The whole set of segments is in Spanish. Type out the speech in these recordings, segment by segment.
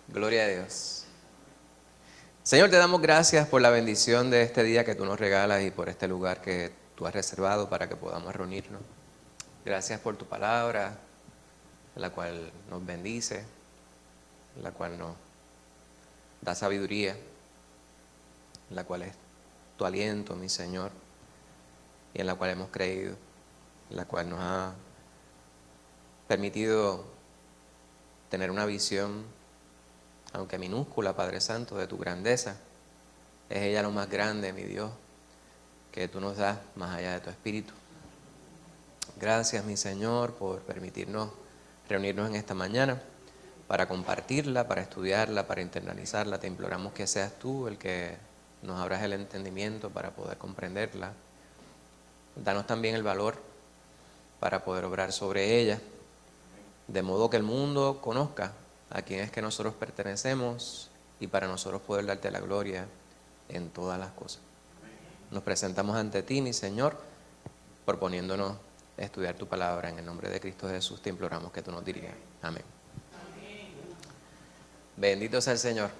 Gloria a Dios. Señor, te damos gracias por la bendición de este día que tú nos regalas y por este lugar que tú has reservado para que podamos reunirnos. Gracias por tu palabra, la cual nos bendice, la cual nos da sabiduría, la cual es tu aliento, mi Señor, y en la cual hemos creído, la cual nos ha permitido tener una visión, aunque minúscula, Padre Santo, de tu grandeza. Es ella lo más grande, mi Dios, que tú nos das más allá de tu Espíritu. Gracias, mi Señor, por permitirnos reunirnos en esta mañana para compartirla, para estudiarla, para internalizarla. Te imploramos que seas tú el que nos abras el entendimiento para poder comprenderla. Danos también el valor para poder obrar sobre ella, de modo que el mundo conozca a quién es que nosotros pertenecemos y para nosotros poder darte la gloria en todas las cosas. Nos presentamos ante ti, mi Señor, proponiéndonos estudiar tu palabra. En el nombre de Cristo Jesús te imploramos que tú nos dirigas. Amén. Bendito sea el Señor.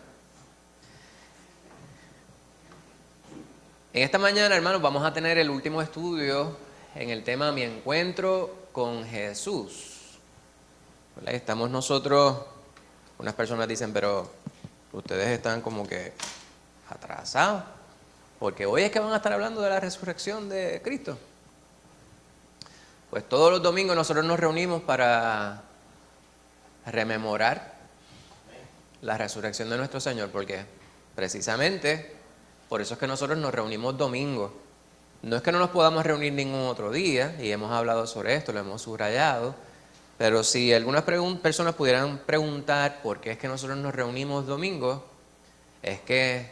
En esta mañana, hermanos, vamos a tener el último estudio en el tema Mi encuentro con Jesús. ¿Verdad? Estamos nosotros, unas personas dicen, pero ustedes están como que atrasados, porque hoy es que van a estar hablando de la resurrección de Cristo. Pues todos los domingos nosotros nos reunimos para rememorar la resurrección de nuestro Señor, porque precisamente por eso es que nosotros nos reunimos domingo. No es que no nos podamos reunir ningún otro día, y hemos hablado sobre esto, lo hemos subrayado, pero si algunas personas pudieran preguntar por qué es que nosotros nos reunimos domingo, es que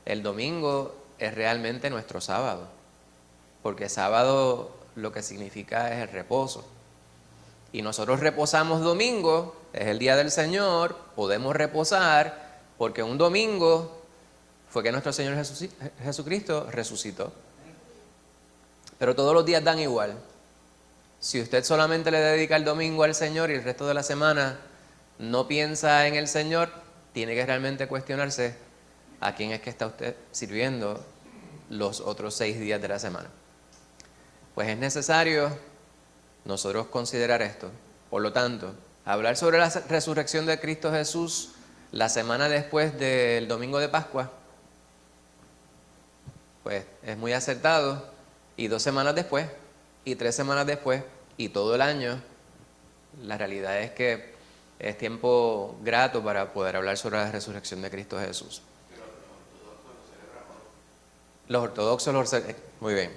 el domingo es realmente nuestro sábado, porque sábado lo que significa es el reposo. Y nosotros reposamos domingo, es el día del Señor, podemos reposar porque un domingo fue que nuestro Señor Jesucristo resucitó. Pero todos los días dan igual. Si usted solamente le dedica el domingo al Señor y el resto de la semana no piensa en el Señor, tiene que realmente cuestionarse a quién es que está usted sirviendo los otros 6 días de la semana. Pues es necesario nosotros considerar esto. Por lo tanto, hablar sobre la resurrección de Cristo Jesús la semana después del domingo de Pascua, pues es muy acertado. Y 2 semanas después, y 3 semanas después, y todo el año, la realidad es que es tiempo grato para poder hablar sobre la resurrección de Cristo Jesús. Los ortodoxos lo celebran. Muy bien.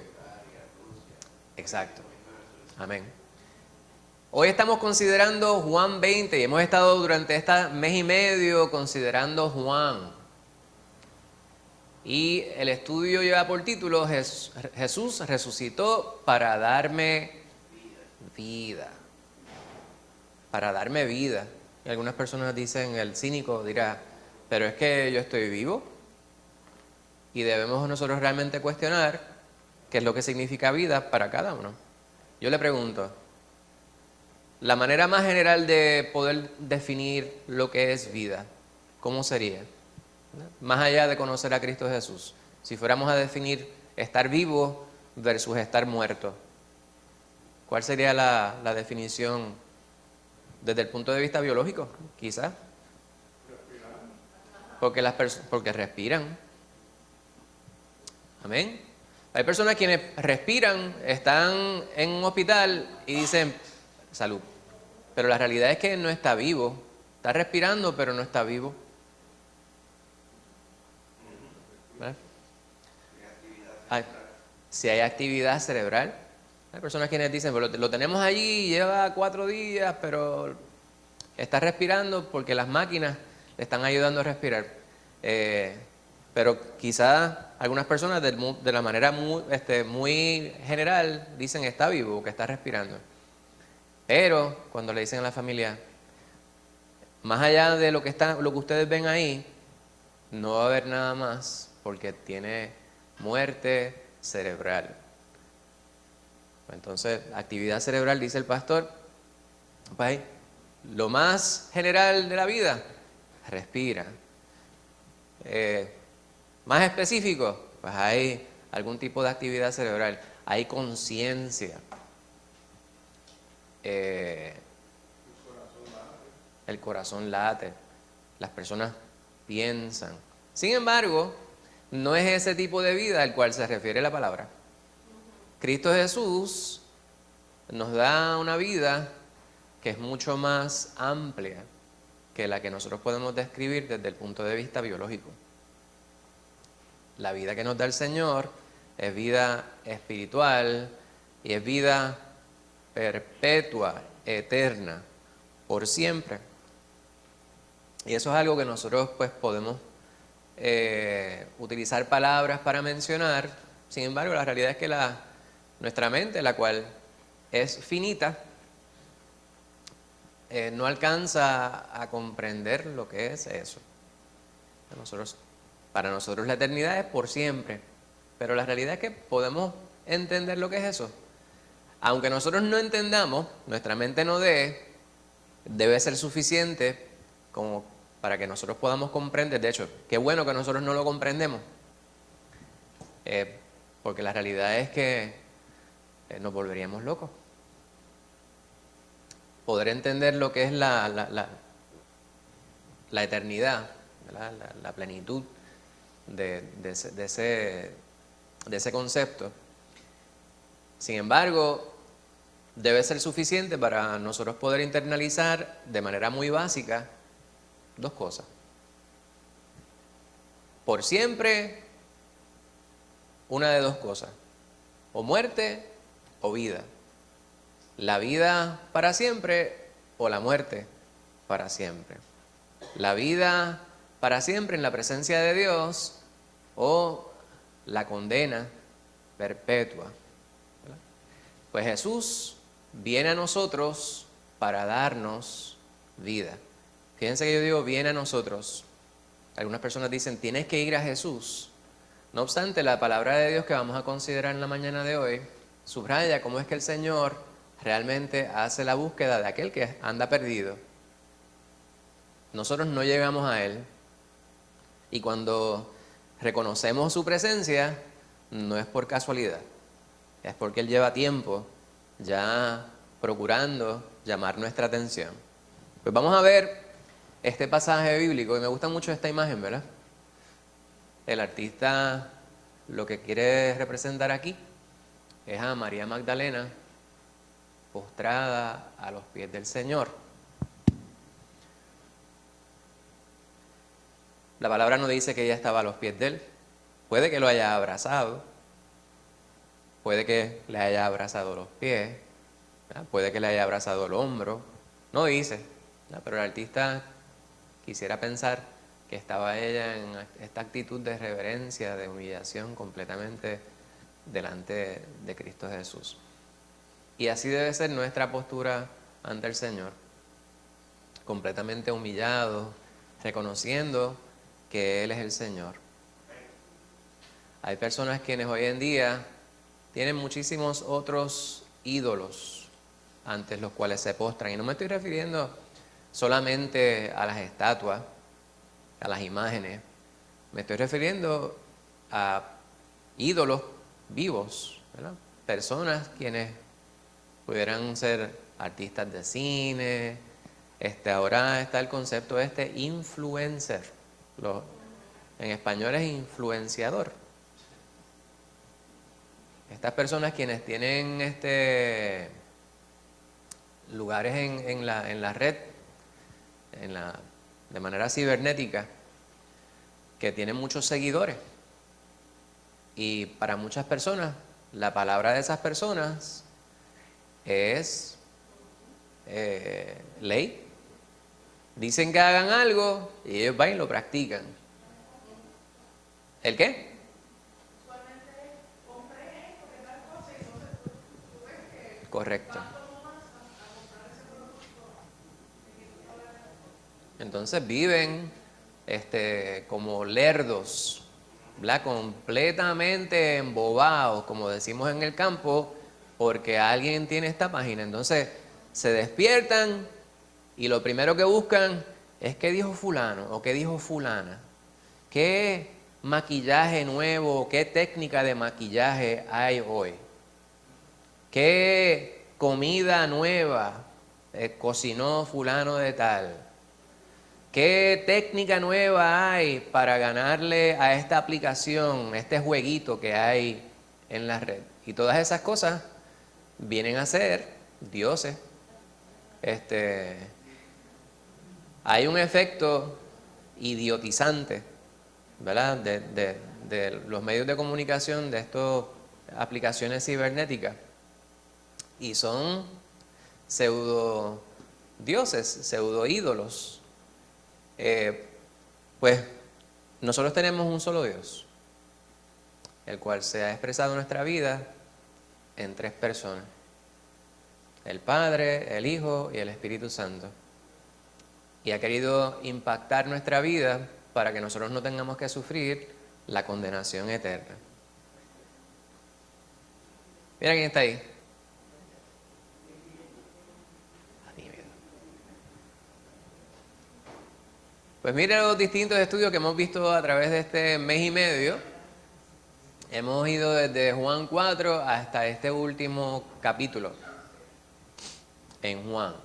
Exacto. Amén. Hoy estamos considerando Juan 20 y hemos estado durante este mes y medio considerando Juan. Y el estudio lleva por título Jesús resucitó para darme vida. Para darme vida. Y algunas personas dicen, el cínico dirá, pero es que yo estoy vivo. Y debemos nosotros realmente cuestionar qué es lo que significa vida para cada uno. Yo le pregunto, la manera más general de poder definir lo que es vida, ¿cómo sería? Más allá de conocer a Cristo Jesús, si fuéramos a definir estar vivo versus estar muerto, ¿cuál sería la definición desde el punto de vista biológico? Quizás. Porque respiran. Amén. Hay personas quienes respiran, están en un hospital y dicen, salud. Pero la realidad es que no está vivo. Está respirando, pero no está vivo. ¿Verdad? Si hay actividad cerebral. Hay personas quienes dicen, pero lo tenemos allí, lleva 4 días, pero está respirando porque las máquinas le están ayudando a respirar. Pero quizás algunas personas de la manera muy general dicen está vivo, que está respirando. Pero cuando le dicen a la familia, más allá de lo que ustedes ven ahí, no va a haber nada más porque tiene muerte cerebral. Entonces, actividad cerebral, dice el pastor, pues, lo más general de la vida, respira. Más específico, pues hay algún tipo de actividad cerebral, hay conciencia. El corazón late, las personas piensan. Sin embargo, no es ese tipo de vida al cual se refiere la palabra. Cristo Jesús nos da una vida que es mucho más amplia que la que nosotros podemos describir desde el punto de vista biológico. La vida que nos da el Señor es vida espiritual y es vida perpetua, eterna, por siempre. Y eso es algo que nosotros pues podemos utilizar palabras para mencionar. Sin embargo, la realidad es que nuestra mente, la cual es finita, no alcanza a comprender lo que es eso. Para nosotros la eternidad es por siempre, pero la realidad es que podemos entender lo que es eso. Aunque nosotros no entendamos, nuestra mente no debe ser suficiente como para que nosotros podamos comprender. De hecho, qué bueno que nosotros no lo comprendemos, porque la realidad es que nos volveríamos locos. Poder entender lo que es la eternidad, la plenitud de ese concepto. Sin embargo, debe ser suficiente para nosotros poder internalizar de manera muy básica dos cosas. Por siempre, una de dos cosas: o muerte o vida. La vida para siempre o la muerte para siempre. La vida para siempre en la presencia de Dios o la condena perpetua. ¿Verdad? Pues Jesús viene a nosotros para darnos vida. Fíjense que yo digo viene a nosotros. Algunas personas dicen tienes que ir a Jesús. No obstante, la palabra de Dios que vamos a considerar en la mañana de hoy subraya cómo es que el Señor realmente hace la búsqueda de aquel que anda perdido. Nosotros no llegamos a Él, y cuando reconocemos su presencia, no es por casualidad, es porque Él lleva tiempo ya procurando llamar nuestra atención. Pues vamos a ver este pasaje bíblico, y me gusta mucho esta imagen, ¿verdad? El artista lo que quiere representar aquí es a María Magdalena postrada a los pies del Señor. La palabra no dice que ella estaba a los pies de Él. Puede que lo haya abrazado, puede que le haya abrazado los pies, ¿verdad? Puede que le haya abrazado el hombro, no dice, ¿verdad? Pero el artista quisiera pensar que estaba ella en esta actitud de reverencia, de humillación completamente delante de Cristo Jesús. Y así debe ser nuestra postura ante el Señor, completamente humillado, reconociendo que Él es el Señor. Hay personas quienes hoy en día tienen muchísimos otros ídolos ante los cuales se postran, y no me estoy refiriendo solamente a las estatuas, a las imágenes, me estoy refiriendo a ídolos vivos, ¿verdad? Personas quienes pudieran ser artistas de cine. Ahora está el concepto influencer. En español es influenciador. Estas personas quienes tienen lugares en la red, de manera cibernética, que tienen muchos seguidores. Y para muchas personas, la palabra de esas personas es ley. Dicen que hagan algo y ellos van y lo practican. ¿El qué? Correcto. Entonces viven como lerdos, ¿verdad? Completamente embobados, como decimos en el campo, porque alguien tiene esta página. Entonces se despiertan y lo primero que buscan es qué dijo fulano o qué dijo fulana. ¿Qué maquillaje nuevo, qué técnica de maquillaje hay hoy? ¿Qué comida nueva cocinó fulano de tal? ¿Qué técnica nueva hay para ganarle a esta aplicación, este jueguito que hay en la red? Y todas esas cosas vienen a ser dioses. Hay un efecto idiotizante, ¿verdad? De los medios de comunicación, de estas aplicaciones cibernéticas. Y son pseudo dioses, pseudo ídolos. Pues nosotros tenemos un solo Dios, el cual se ha expresado en nuestra vida en 3 personas: el Padre, el Hijo y el Espíritu Santo. Y ha querido impactar nuestra vida para que nosotros no tengamos que sufrir la condenación eterna. Mira quién está ahí. Pues mire los distintos estudios que hemos visto a través de este mes y medio. Hemos ido desde Juan 4 hasta este último capítulo en Juan.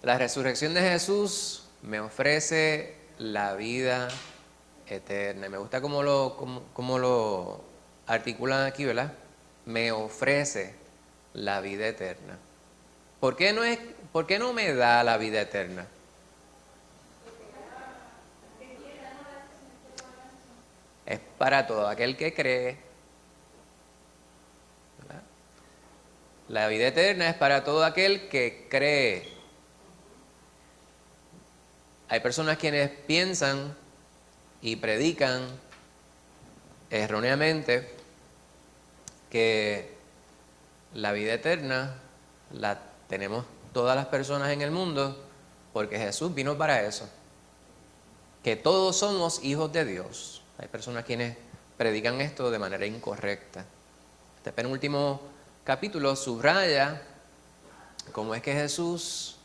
La resurrección de Jesús me ofrece la vida eterna. Me gusta cómo lo articulan aquí, ¿verdad? Me ofrece la vida eterna. ¿Por qué no me da la vida eterna? Es para todo aquel que cree. ¿Verdad? La vida eterna es para todo aquel que cree. Hay personas quienes piensan y predican erróneamente que la vida eterna la tenemos todas las personas en el mundo porque Jesús vino para eso. Que todos somos hijos de Dios. Hay personas quienes predican esto de manera incorrecta. Este penúltimo capítulo subraya cómo es que Jesús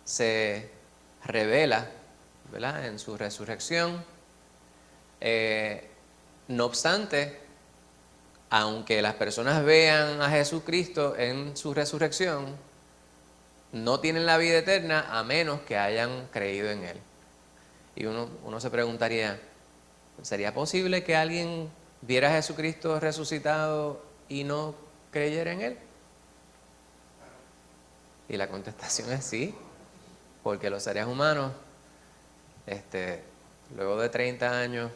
se revela, ¿verdad?, en su resurrección. No obstante, aunque las personas vean a Jesucristo en su resurrección, no tienen la vida eterna a menos que hayan creído en Él. Y uno se preguntaría, ¿sería posible que alguien viera a Jesucristo resucitado y no creyera en Él? Y la contestación es sí, porque los seres humanos, luego de 30 años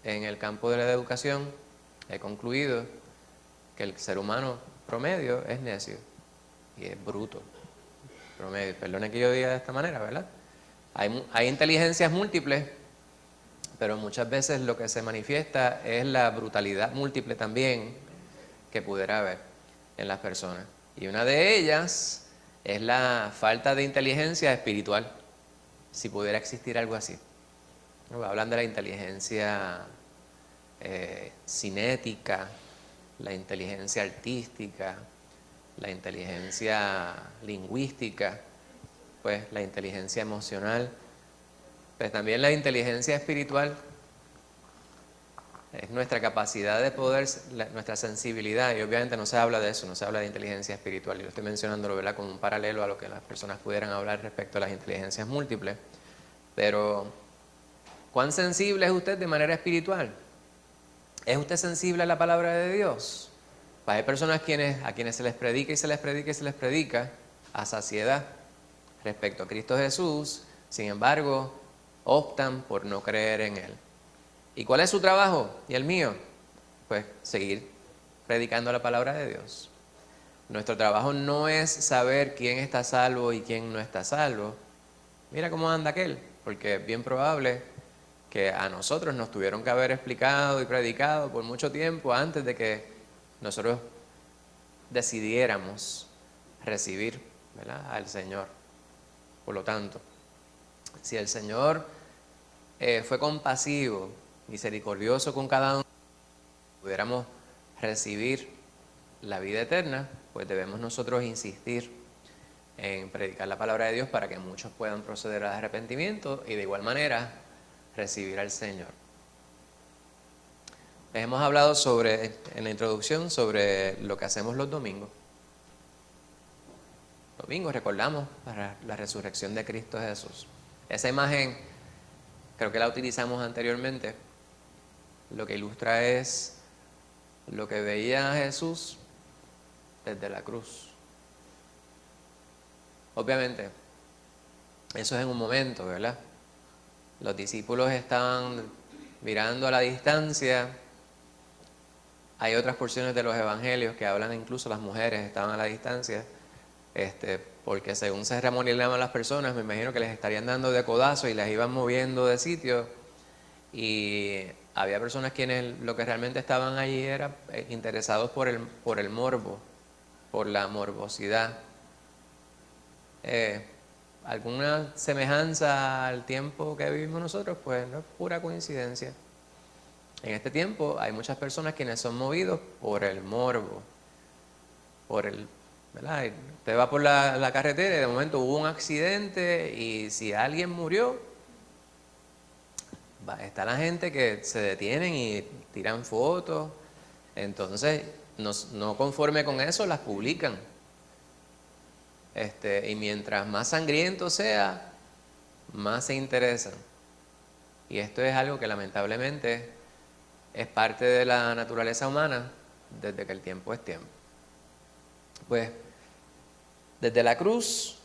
en el campo de la educación, he concluido que el ser humano promedio es necio y es bruto. Promedio, perdone que yo diga de esta manera, ¿verdad? Hay inteligencias múltiples, pero muchas veces lo que se manifiesta es la brutalidad múltiple también que pudiera haber en las personas. Y una de ellas es la falta de inteligencia espiritual, si pudiera existir algo así. Hablan de la inteligencia cinética, la inteligencia artística, la inteligencia lingüística, pues la inteligencia emocional, pues también la inteligencia espiritual es nuestra capacidad de poder, nuestra sensibilidad, y obviamente no se habla de eso, no se habla de inteligencia espiritual, yo lo estoy mencionando, ¿verdad?, como un paralelo a lo que las personas pudieran hablar respecto a las inteligencias múltiples. Pero ¿cuán sensible es usted de manera espiritual? ¿Es usted sensible a la palabra de Dios? Pues hay personas a quienes se les predica y se les predica y se les predica a saciedad respecto a Cristo Jesús, sin embargo, optan por no creer en Él. ¿Y cuál es su trabajo y el mío? Pues seguir predicando la palabra de Dios. Nuestro trabajo no es saber quién está salvo y quién no está salvo. Mira cómo anda aquel, porque es bien probable que a nosotros nos tuvieron que haber explicado y predicado por mucho tiempo antes de que nosotros decidiéramos recibir, ¿verdad?, al Señor. Por lo tanto, si el Señor fue compasivo, misericordioso con cada uno, pudiéramos recibir la vida eterna, pues debemos nosotros insistir en predicar la palabra de Dios para que muchos puedan proceder al arrepentimiento y de igual manera recibir al Señor. Les hemos hablado en la introducción sobre lo que hacemos los domingos. Domingos recordamos para la resurrección de Cristo Jesús. Esa imagen creo que la utilizamos anteriormente. Lo que ilustra es lo que veía Jesús desde la cruz. Obviamente, eso es en un momento, ¿verdad? Los discípulos estaban mirando a la distancia. Hay otras porciones de los evangelios que hablan, incluso las mujeres estaban a la distancia, porque según se remolinaban las personas, me imagino que les estarían dando de codazo y las iban moviendo de sitio. Y había personas quienes lo que realmente estaban allí era interesados por el morbo, por la morbosidad. Alguna semejanza al tiempo que vivimos nosotros, pues no es pura coincidencia. En este tiempo hay muchas personas quienes son movidos por el morbo, ¿verdad? Usted va por la carretera y de momento hubo un accidente y si alguien murió, está la gente que se detienen y tiran fotos. Entonces, no conforme con eso, las publican. Y mientras más sangriento sea, más se interesan. Y esto es algo que lamentablemente es parte de la naturaleza humana desde que el tiempo es tiempo. Pues, desde la cruz,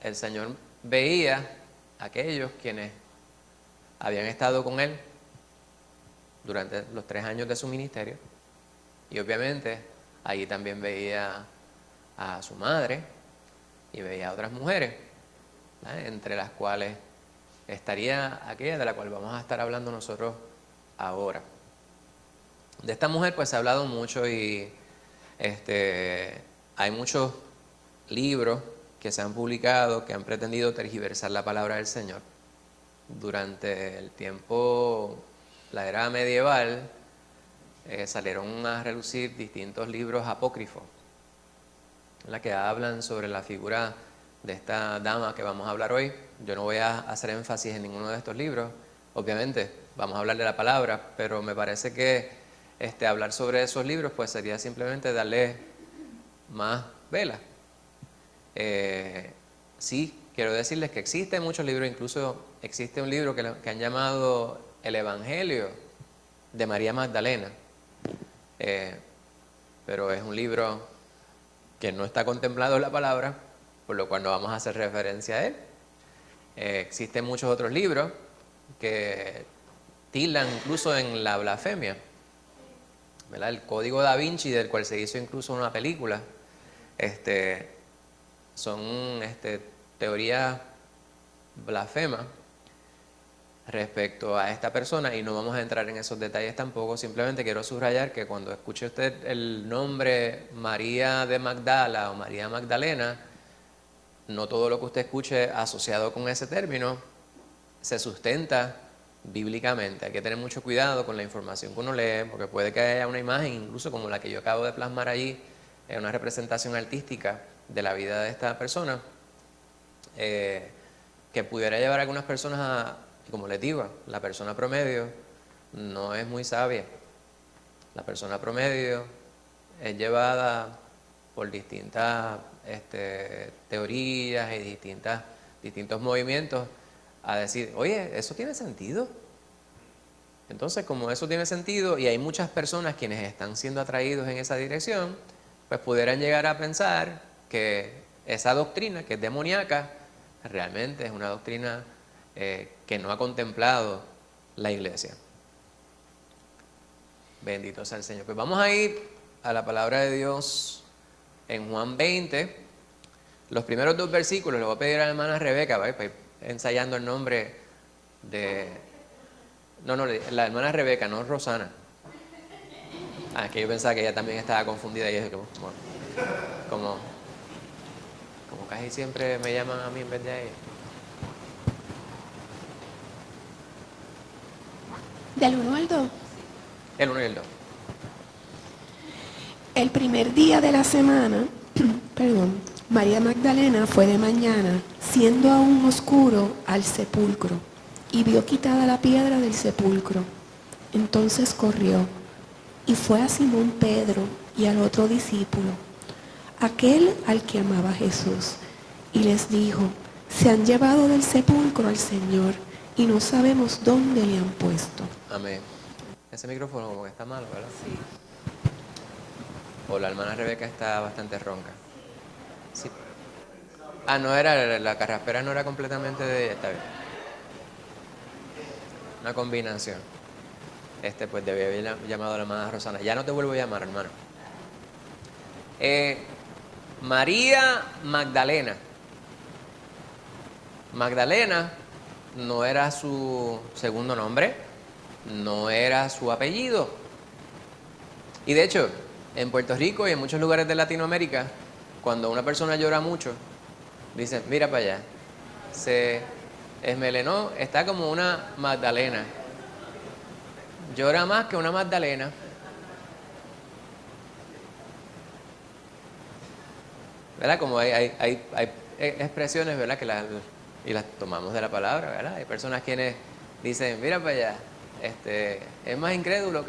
el Señor veía a aquellos quienes habían estado con Él durante los 3 años de su ministerio. Y obviamente, allí también veía a su madre y veía a otras mujeres, ¿verdad? Entre las cuales estaría aquella de la cual vamos a estar hablando nosotros ahora. De esta mujer pues se ha hablado mucho y hay muchos libros que se han publicado que han pretendido tergiversar la palabra del Señor. Durante el tiempo, la era medieval, salieron a relucir distintos libros apócrifos, ¿verdad? Que hablan sobre la figura de esta dama que vamos a hablar hoy. Yo no voy a hacer énfasis en ninguno de estos libros, obviamente vamos a hablar de la palabra, pero me parece que hablar sobre esos libros pues sería simplemente darle más vela. Sí, quiero decirles que existen muchos libros, incluso existe un libro que han llamado El Evangelio de María Magdalena, pero es un libro que no está contemplado en la palabra, por lo cual no vamos a hacer referencia a él. Existen muchos otros libros que tildan incluso en la blasfemia, ¿verdad? El Código Da Vinci, del cual se hizo incluso una película, son teorías blasfemas respecto a esta persona, y no vamos a entrar en esos detalles tampoco. Simplemente quiero subrayar que cuando escuche usted el nombre María de Magdala o María Magdalena, no todo lo que usted escuche asociado con ese término se sustenta bíblicamente. Hay que tener mucho cuidado con la información que uno lee, porque puede que haya una imagen, incluso como la que yo acabo de plasmar allí, una representación artística de la vida de esta persona, que pudiera llevar a algunas personas a, como les digo, la persona promedio no es muy sabia. La persona promedio es llevada por distintas teorías y distintos movimientos a decir, oye, ¿eso tiene sentido? Entonces, como eso tiene sentido y hay muchas personas quienes están siendo atraídos en esa dirección, pues pudieran llegar a pensar que esa doctrina, que es demoníaca, realmente es una doctrina que no ha contemplado la iglesia. Bendito sea el Señor. Pues vamos a ir a la palabra de Dios en Juan 20. Los primeros 2 versículos, le voy a pedir a la hermana Rebeca, ¿vale? Para ir ensayando el nombre de... No, la hermana Rebeca, no Rosana. Que yo pensaba que ella también estaba confundida y es como casi siempre me llaman a mí en vez de a ella. ¿Del 1 al 2? El 1 y el 2. El primer día de la semana, María Magdalena fue de mañana, siendo aún oscuro, al sepulcro, y vio quitada la piedra del sepulcro. Entonces corrió, y fue a Simón Pedro y al otro discípulo, aquel al que amaba Jesús, y les dijo: se han llevado del sepulcro al Señor, y no sabemos dónde le han puesto. Amén. Ese micrófono como que está malo, ¿verdad? Sí. O la hermana Rebeca está bastante ronca. Sí. Ah, no era, la carraspera no era completamente de ella, está bien. Una combinación. Pues debía haber llamado a la hermana Rosana. Ya no te vuelvo a llamar, hermano. María Magdalena. Magdalena no era su segundo nombre, no era su apellido. Y de hecho, en Puerto Rico y en muchos lugares de Latinoamérica, cuando una persona llora mucho, dicen: mira para allá, se esmelenó, está como una Magdalena. Llora más que una Magdalena. ¿Verdad? Como hay expresiones, ¿verdad? Y las tomamos de la palabra, ¿verdad? Hay personas quienes dicen: mira para allá, es más incrédulo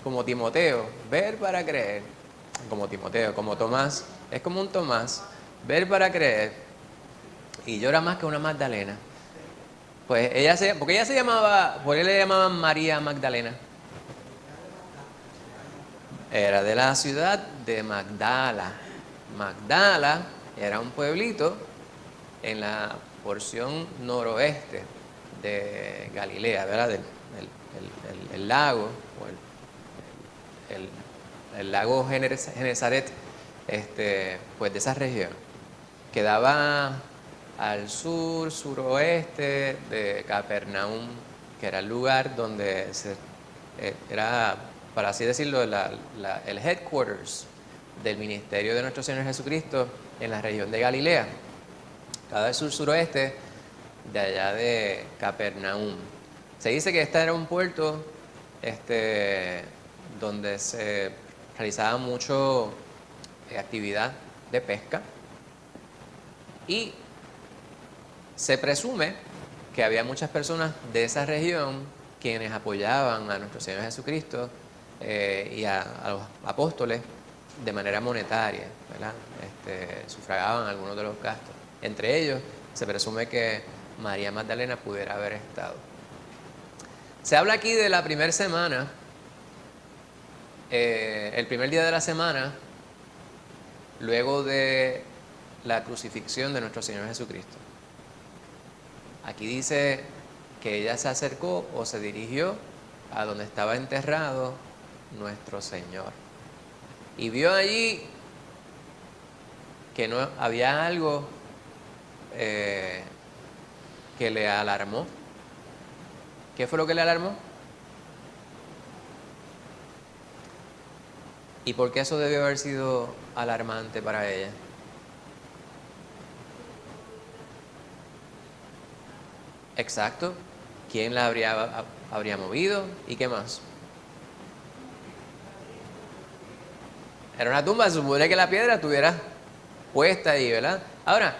como Timoteo, ver para creer. Como Timoteo, como Tomás, es como un Tomás, ver para creer. Y llora más que una Magdalena. Pues porque ella se llamaba, ¿por qué le llamaban María Magdalena? Era de la ciudad de Magdala. Magdala era un pueblito en la porción noroeste de Galilea, ¿verdad? El lago, o el lago Genesaret, pues de esa región. Quedaba al sur, suroeste de Capernaum, que era el lugar donde era, para así decirlo, el headquarters del ministerio de nuestro Señor Jesucristo en la región de Galilea. Cada sur-suroeste de allá de Capernaum. Se dice que este era un puerto donde se realizaba mucho actividad de pesca, y se presume que había muchas personas de esa región quienes apoyaban a nuestro Señor Jesucristo y a los apóstoles de manera monetaria, ¿verdad? Sufragaban algunos de los gastos. Entre ellos, se presume que María Magdalena pudiera haber estado. Se habla aquí de la primera semana, el primer día de la semana, luego de la crucifixión de nuestro Señor Jesucristo. Aquí dice que ella se acercó o se dirigió a donde estaba enterrado nuestro Señor. Y vio allí que no había algo que le alarmó. ¿Qué fue lo que le alarmó? ¿Y por qué eso debió haber sido alarmante para ella? Exacto. ¿Quién la habría movido? ¿Y qué más? Era una tumba, se supone que la piedra estuviera puesta ahí, ¿verdad? Ahora,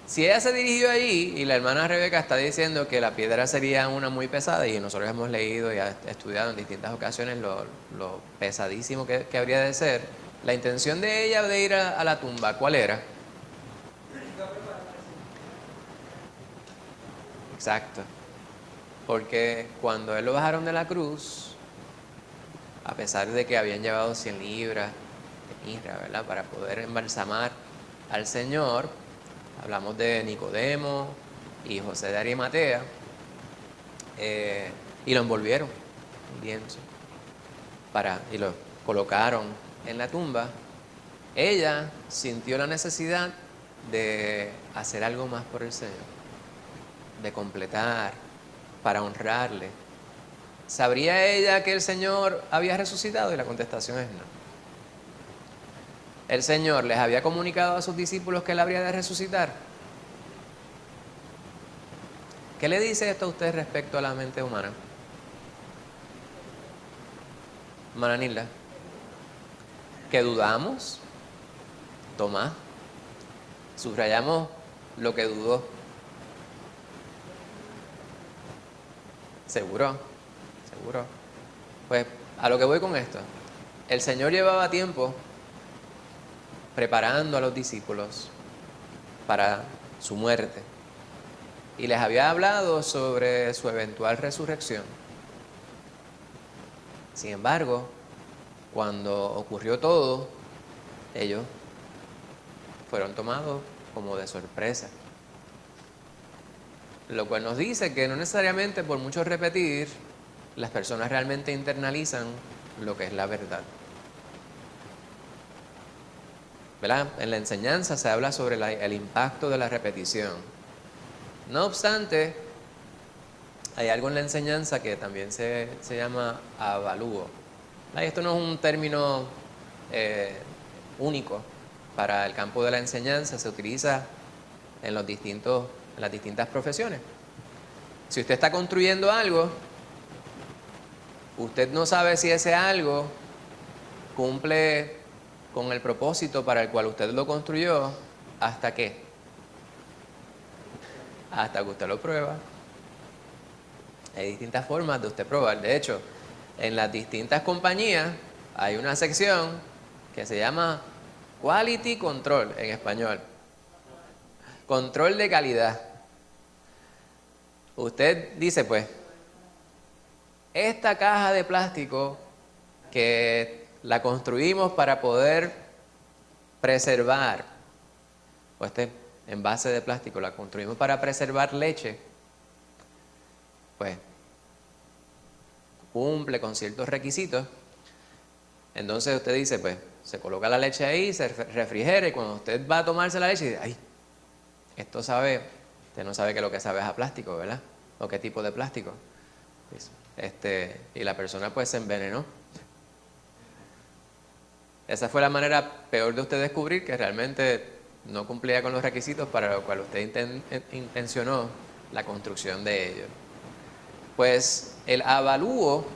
si ella se dirigió allí y la hermana Rebeca está diciendo que la piedra sería una muy pesada, y nosotros hemos leído y estudiado en distintas ocasiones lo pesadísimo que habría de ser, la intención de ella de ir a la tumba, ¿cuál era? Exacto. Porque cuando él lo bajaron de la cruz, a pesar de que habían llevado 100 libras de mirra, ¿verdad?, para poder embalsamar al Señor, hablamos de Nicodemo y José de Arimatea, y lo envolvieron en lienzo y lo colocaron en la tumba. Ella sintió la necesidad de hacer algo más por el Señor, de completar, para honrarle. ¿Sabría ella que el Señor había resucitado? Y la contestación es no. ¿El Señor les había comunicado a sus discípulos que él habría de resucitar? ¿Qué le dice esto a usted respecto a la mente humana? Hermana Nilda, ¿que dudamos? Tomás Subrayamos lo que dudó. Seguro, seguro. Pues a lo que voy con esto. El Señor llevaba tiempo preparando a los discípulos para su muerte y les había hablado sobre su eventual resurrección. Sin embargo, cuando ocurrió todo, ellos fueron tomados como de sorpresa. Lo cual nos dice que no necesariamente por mucho repetir, las personas realmente internalizan lo que es la verdad. ¿Verdad? En la enseñanza se habla sobre el impacto de la repetición. No obstante, hay algo en la enseñanza que también se llama avalúo. Y esto no es un término único para el campo de la enseñanza, se utiliza en las distintas profesiones. Si usted está construyendo algo, usted no sabe si ese algo cumple con el propósito para el cual usted lo construyó, ¿hasta qué? Hasta que usted lo prueba. Hay distintas formas de usted probar. De hecho, en las distintas compañías hay una sección que se llama Quality Control en español. Control de calidad. Usted dice, pues, esta caja de plástico que la construimos para poder preservar, o este envase de plástico la construimos para preservar leche, pues cumple con ciertos requisitos. Entonces usted dice, pues, se coloca la leche ahí, se refrigera y cuando usted va a tomarse la leche, dice, ay, esto sabe, usted no sabe que lo que sabe es a plástico, ¿verdad? O qué tipo de plástico. Pues, y la persona pues se envenenó. Esa fue la manera peor de usted descubrir que realmente no cumplía con los requisitos para lo cual usted intencionó la construcción de ellos. Pues el avalúo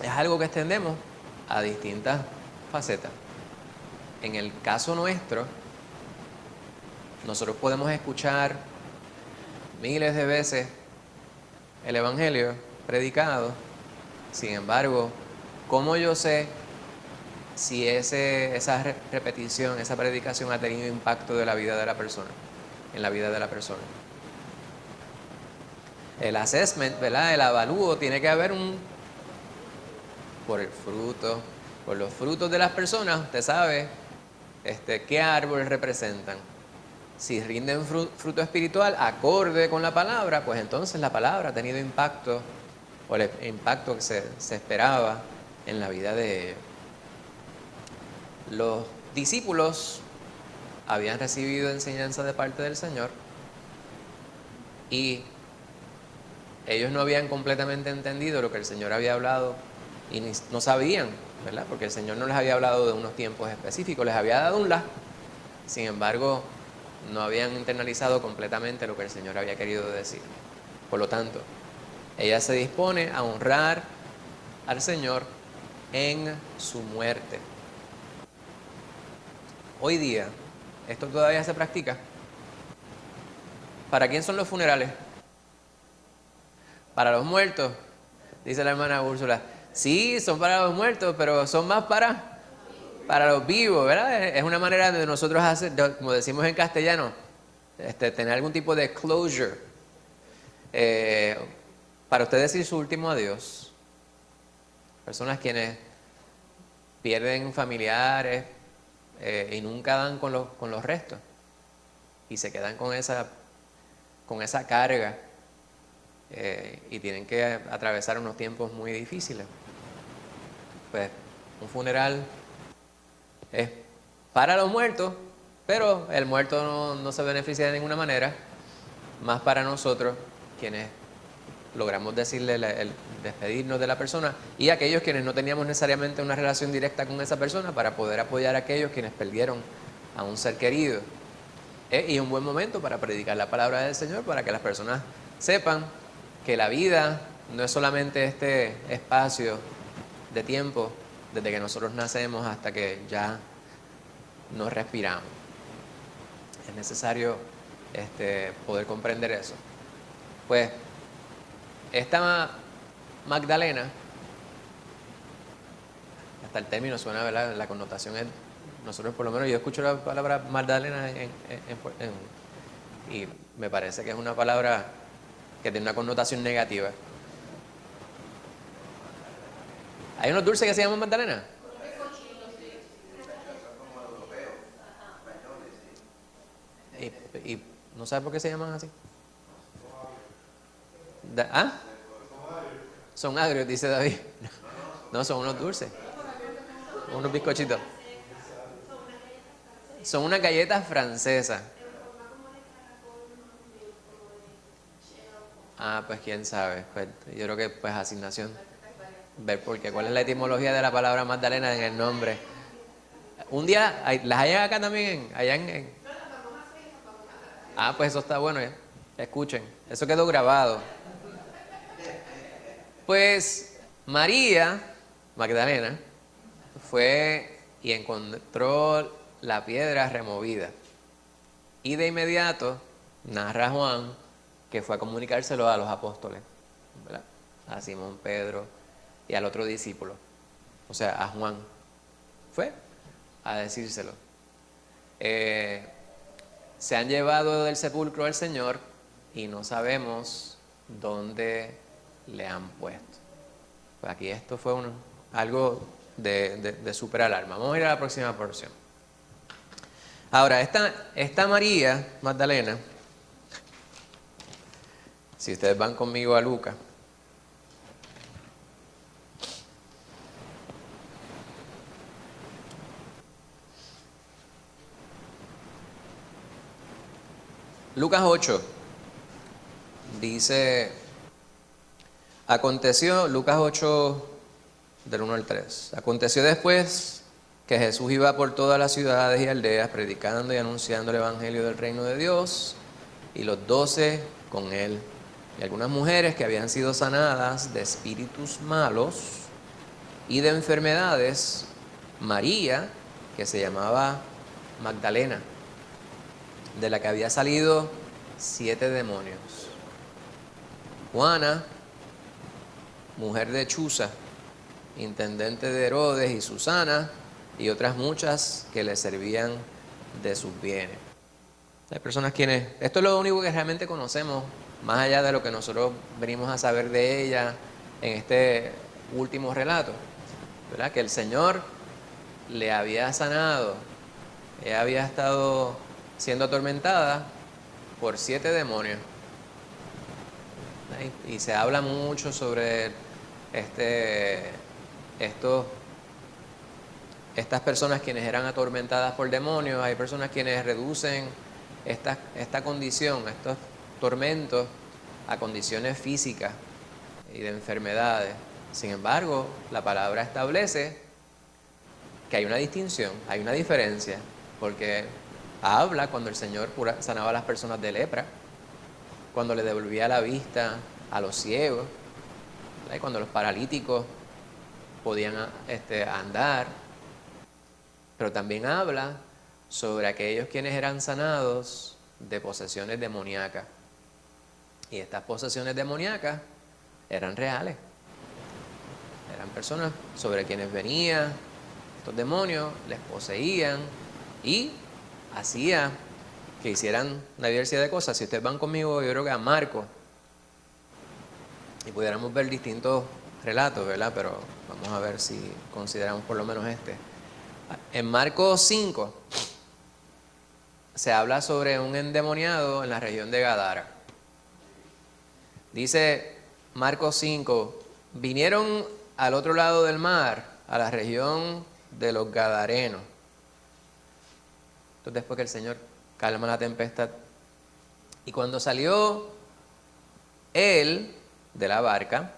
es algo que extendemos a distintas facetas. En el caso nuestro, nosotros podemos escuchar miles de veces el Evangelio predicado. Sin embargo, ¿cómo yo sé si esa repetición, esa predicación ha tenido impacto de la vida de la persona, en la vida de la persona? El assessment, ¿verdad? El avalúo tiene que haber por el fruto, por los frutos de las personas, usted sabe qué árboles representan. Si rinden fruto espiritual acorde con la palabra, pues entonces la palabra ha tenido impacto, o el impacto que se esperaba en la vida de ellos. Los discípulos habían recibido enseñanza de parte del Señor y ellos no habían completamente entendido lo que el Señor había hablado y no sabían, ¿verdad? Porque el Señor no les había hablado de unos tiempos específicos, les había dado un la. Sin embargo, no habían internalizado completamente lo que el Señor había querido decir. Por lo tanto, ella se dispone a honrar al Señor en su muerte. Hoy día, esto todavía se practica. ¿Para quién son los funerales? Para los muertos, dice la hermana Úrsula. Sí, son para los muertos, pero son más para los vivos, ¿verdad? Es una manera de nosotros hacer, como decimos en castellano, tener algún tipo de closure. Para usted decir su último adiós. Personas quienes pierden familiares y nunca dan con los restos. Y se quedan con esa carga. Y tienen que atravesar unos tiempos muy difíciles. Pues un funeral es para los muertos, pero el muerto no se beneficia de ninguna manera, más para nosotros quienes logramos decirle el despedirnos de la persona y aquellos quienes no teníamos necesariamente una relación directa con esa persona para poder apoyar a aquellos quienes perdieron a un ser querido. Y un buen momento para predicar la palabra del Señor, para que las personas sepan que la vida no es solamente este espacio de tiempo desde que nosotros nacemos hasta que ya nos respiramos. Es necesario poder comprender eso. Pues esta Magdalena, hasta el término suena, ¿verdad? La connotación es, nosotros por lo menos yo escucho la palabra Magdalena y me parece que es una palabra que tiene una connotación negativa. ¿Hay unos dulces que se llaman Magdalena? Y no sabes por qué se llaman así. ¿Ah? Son agrios, dice David. No, son unos dulces. Unos bizcochitos. Son unas galletas francesas. Ah, pues quién sabe. Pues, yo creo que pues asignación. Ver por qué. ¿Cuál es la etimología de la palabra Magdalena en el nombre? Un día, ¿las hay acá también? Allá Ah, pues eso está bueno. Escuchen. Eso quedó grabado. Pues María Magdalena fue y encontró la piedra removida. Y de inmediato narra Juan que fue a comunicárselo a los apóstoles, ¿verdad? A Simón Pedro y al otro discípulo, o sea, a Juan. Fue a decírselo. Se han llevado del sepulcro al Señor y no sabemos dónde le han puesto. Pues aquí esto fue algo de super alarma. Vamos a ir a la próxima porción. Ahora, esta María Magdalena, si ustedes van conmigo a Lucas, Lucas 8, dice, aconteció, Lucas 8, del 1 al 3, aconteció después que Jesús iba por todas las ciudades y aldeas predicando y anunciando el evangelio del reino de Dios, y los 12 con él, y algunas mujeres que habían sido sanadas de espíritus malos y de enfermedades, María, que se llamaba Magdalena, de la que había salido 7 demonios, Juana, mujer de Chuza, intendente de Herodes, y Susana, y otras muchas que le servían de sus bienes. Hay personas quienes, esto es lo único que realmente conocemos, más allá de lo que nosotros venimos a saber de ella en este último relato, ¿verdad? Que el Señor le había sanado, ella había estado siendo atormentada por 7 demonios. Y se habla mucho sobre estas personas quienes eran atormentadas por demonios. Hay personas quienes reducen esta condición, estos tormentos, a condiciones físicas y de enfermedades. Sin embargo, la palabra establece que hay una distinción, hay una diferencia, porque habla cuando el Señor sanaba a las personas de lepra, cuando le devolvía la vista a los ciegos, ¿verdad? Cuando los paralíticos podían andar, pero también habla sobre aquellos quienes eran sanados de posesiones demoníacas. Y estas posesiones demoníacas eran reales. Eran personas sobre quienes venían estos demonios, les poseían y hacía que hicieran una diversidad de cosas. Si ustedes van conmigo, yo creo que a Marcos, y pudiéramos ver distintos relatos, ¿verdad? Pero vamos a ver si consideramos por lo menos este. En Marcos 5 se habla sobre un endemoniado en la región de Gadara. Dice Marcos 5, vinieron al otro lado del mar, a la región de los Gadarenos. Entonces, después que el Señor calma la tempestad, y cuando salió él de la barca,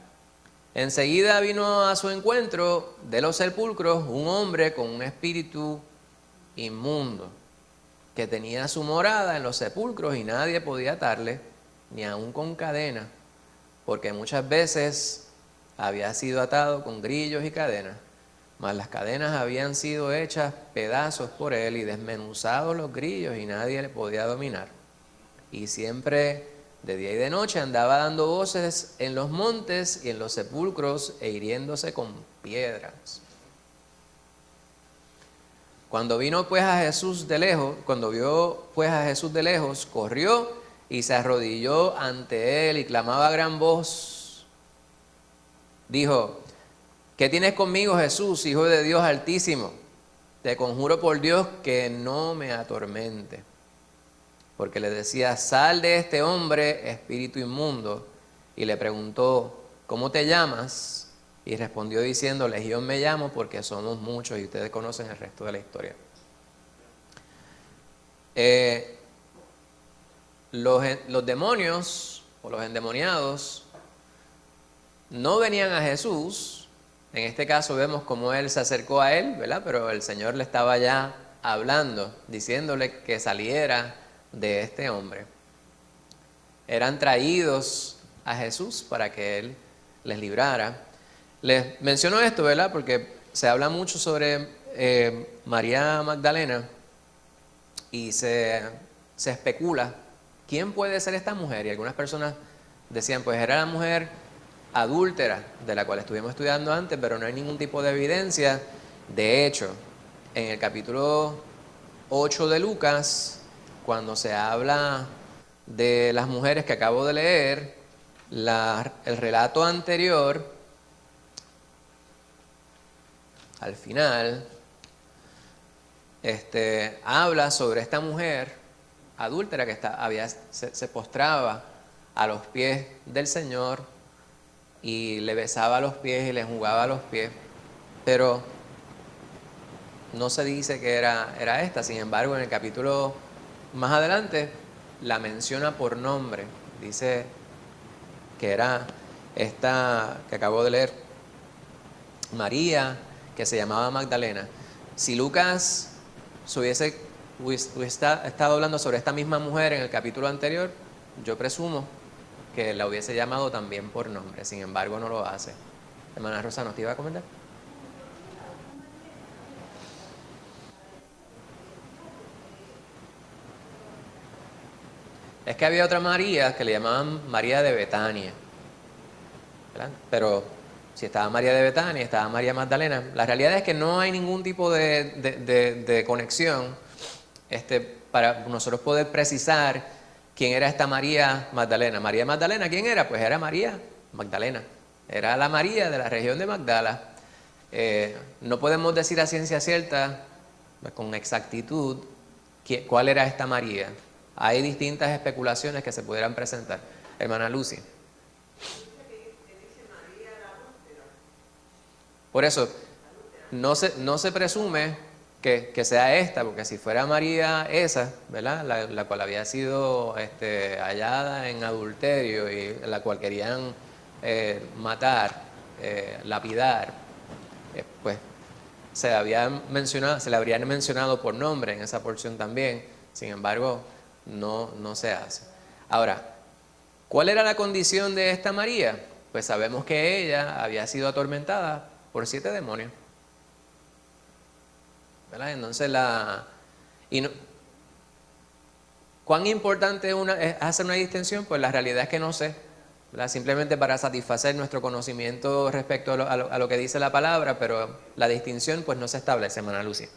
enseguida vino a su encuentro de los sepulcros un hombre con un espíritu inmundo, que tenía su morada en los sepulcros y nadie podía atarle, ni aun con cadena, porque muchas veces había sido atado con grillos y cadenas, mas las cadenas habían sido hechas pedazos por él y desmenuzados los grillos y nadie le podía dominar. Y siempre de día y de noche andaba dando voces en los montes y en los sepulcros e hiriéndose con piedras. Cuando vino pues a Jesús de lejos, cuando vio pues a Jesús de lejos, corrió y se arrodilló ante él y clamaba a gran voz. Dijo: ¿qué tienes conmigo, Jesús, Hijo de Dios Altísimo? Te conjuro por Dios que no me atormente. Porque le decía: sal de este hombre, espíritu inmundo. Y le preguntó: ¿cómo te llamas? Y respondió diciendo: Legión me llamo, porque somos muchos, y ustedes conocen el resto de la historia. Los demonios o los endemoniados no venían a Jesús. En este caso vemos cómo él se acercó a él, ¿verdad? Pero el Señor le estaba ya hablando, diciéndole que saliera de este hombre. Eran traídos a Jesús para que él les librara. Les menciono esto, ¿verdad? Porque se habla mucho sobre María Magdalena y se especula quién puede ser esta mujer. Y algunas personas decían, pues era la mujer adúltera de la cual estuvimos estudiando antes, pero no hay ningún tipo de evidencia. De hecho, en el capítulo 8 de Lucas, cuando se habla de las mujeres que acabo de leer, el relato anterior, al final, habla sobre esta mujer adúltera que se postraba a los pies del Señor y le besaba los pies y le jugaba los pies, pero no se dice que era esta. Sin embargo, en el capítulo más adelante la menciona por nombre, dice que era esta que acabo de leer, María, que se llamaba Magdalena. Si Lucas hubiese estado hablando sobre esta misma mujer en el capítulo anterior, yo presumo que la hubiese llamado también por nombre. Sin embargo, no lo hace. Hermana Rosa, ¿nos te iba a comentar? Es que había otra María que le llamaban María de Betania, ¿verdad? Pero si estaba María de Betania, estaba María Magdalena. La realidad es que no hay ningún tipo de conexión para nosotros poder precisar quién era esta María Magdalena. María Magdalena, ¿quién era? Pues era María Magdalena. Era la María de la región de Magdala. No podemos decir a ciencia cierta, con exactitud, cuál era esta María. Hay distintas especulaciones que se pudieran presentar. Hermana Lucy. Por eso, no se presume que sea esta, porque si fuera María esa, ¿verdad? La cual había sido hallada en adulterio y la cual querían matar, lapidar, pues se le habrían mencionado por nombre en esa porción también. Sin embargo, no se hace. Ahora, ¿cuál era la condición de esta María? Pues sabemos que ella había sido atormentada por 7 demonios, ¿verdad? Entonces ¿cuán importante es hacer una distinción? Pues la realidad es que no sé, ¿verdad? Simplemente para satisfacer nuestro conocimiento respecto a lo que dice la palabra, pero la distinción pues no se establece, hermana Lucy.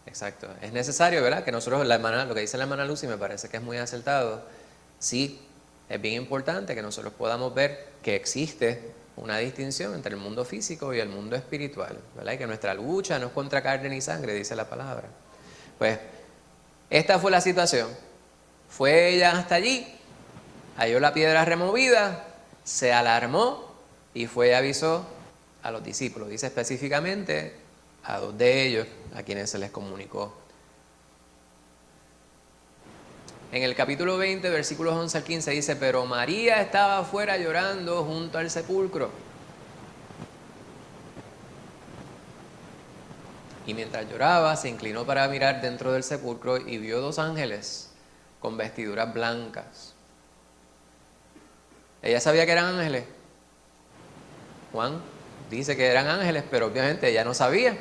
Exacto. Es necesario, ¿verdad? Que nosotros, lo que dice la hermana Lucy me parece que es muy acertado. Sí, es bien importante que nosotros podamos ver que existe una distinción entre el mundo físico y el mundo espiritual, ¿verdad? Y que nuestra lucha no es contra carne ni sangre, dice la palabra. Pues, esta fue la situación. Fue ella hasta allí, halló la piedra removida, se alarmó y fue y avisó a los discípulos. Dice específicamente a 2 de ellos, a quienes se les comunicó. En el capítulo 20, versículos 11 al 15 dice: pero María estaba afuera llorando junto al sepulcro. Y mientras lloraba, se inclinó para mirar dentro del sepulcro y vio 2 ángeles con vestiduras blancas. Ella sabía que eran ángeles. Juan dice que eran ángeles, pero obviamente ella no sabía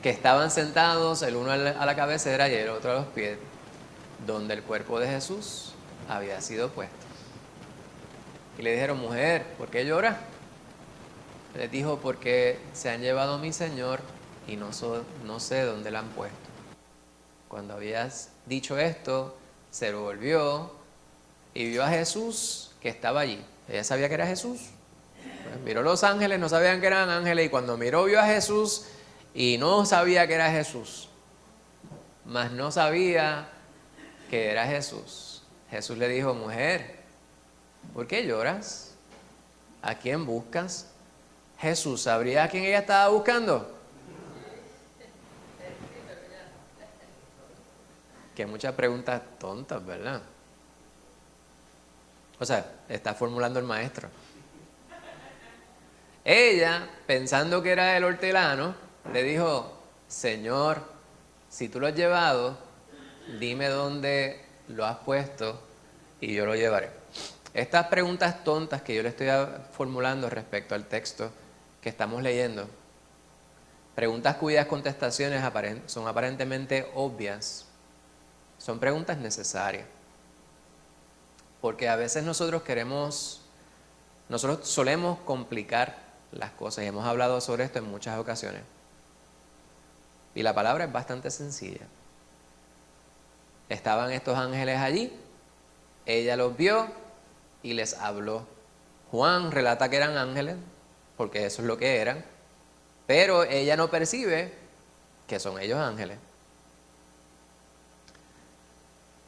que estaban sentados el uno a la cabecera y el otro a los pies, donde el cuerpo de Jesús había sido puesto. Y le dijeron: mujer, ¿por qué llora? Les dijo: porque se han llevado a mi Señor y no sé dónde la han puesto. Cuando habías dicho esto, se volvió y vio a Jesús que estaba allí. Ella sabía que era Jesús. Pues miró los ángeles, no sabían que eran ángeles, y cuando miró vio a Jesús y no sabía que era Jesús. Mas no sabía que era Jesús. Jesús le dijo: mujer, ¿por qué lloras? ¿A quién buscas? Jesús sabría a quién ella estaba buscando. Que muchas preguntas tontas, ¿verdad? O sea, está formulando el maestro. Ella, pensando que era el hortelano, le dijo: Señor, si tú lo has llevado, dime dónde lo has puesto y yo lo llevaré. Estas preguntas tontas que yo le estoy formulando respecto al texto que estamos leyendo, preguntas cuyas contestaciones son aparentemente obvias, son preguntas necesarias. Porque a veces nosotros solemos complicar las cosas, y hemos hablado sobre esto en muchas ocasiones. Y la palabra es bastante sencilla. Estaban estos ángeles allí, ella los vio y les habló. Juan relata que eran ángeles, porque eso es lo que eran, pero ella no percibe que son ellos ángeles.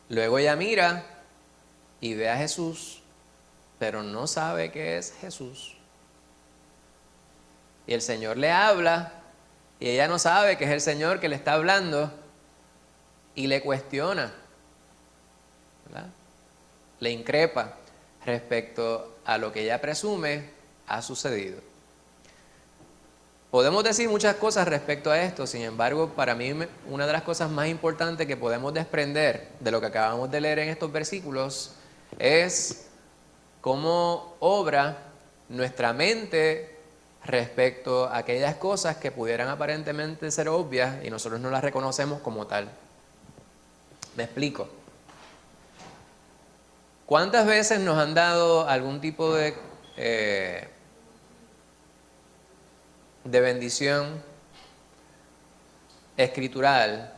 Luego ella mira y ve a Jesús, pero no sabe que es Jesús. Y el Señor le habla y ella no sabe que es el Señor que le está hablando, y le cuestiona, ¿verdad? Le increpa respecto a lo que ella presume ha sucedido. Podemos decir muchas cosas respecto a esto, sin embargo, para mí una de las cosas más importantes que podemos desprender de lo que acabamos de leer en estos versículos es cómo obra nuestra mente respecto a aquellas cosas que pudieran aparentemente ser obvias y nosotros no las reconocemos como tal. Me explico. ¿Cuántas veces nos han dado algún tipo de bendición escritural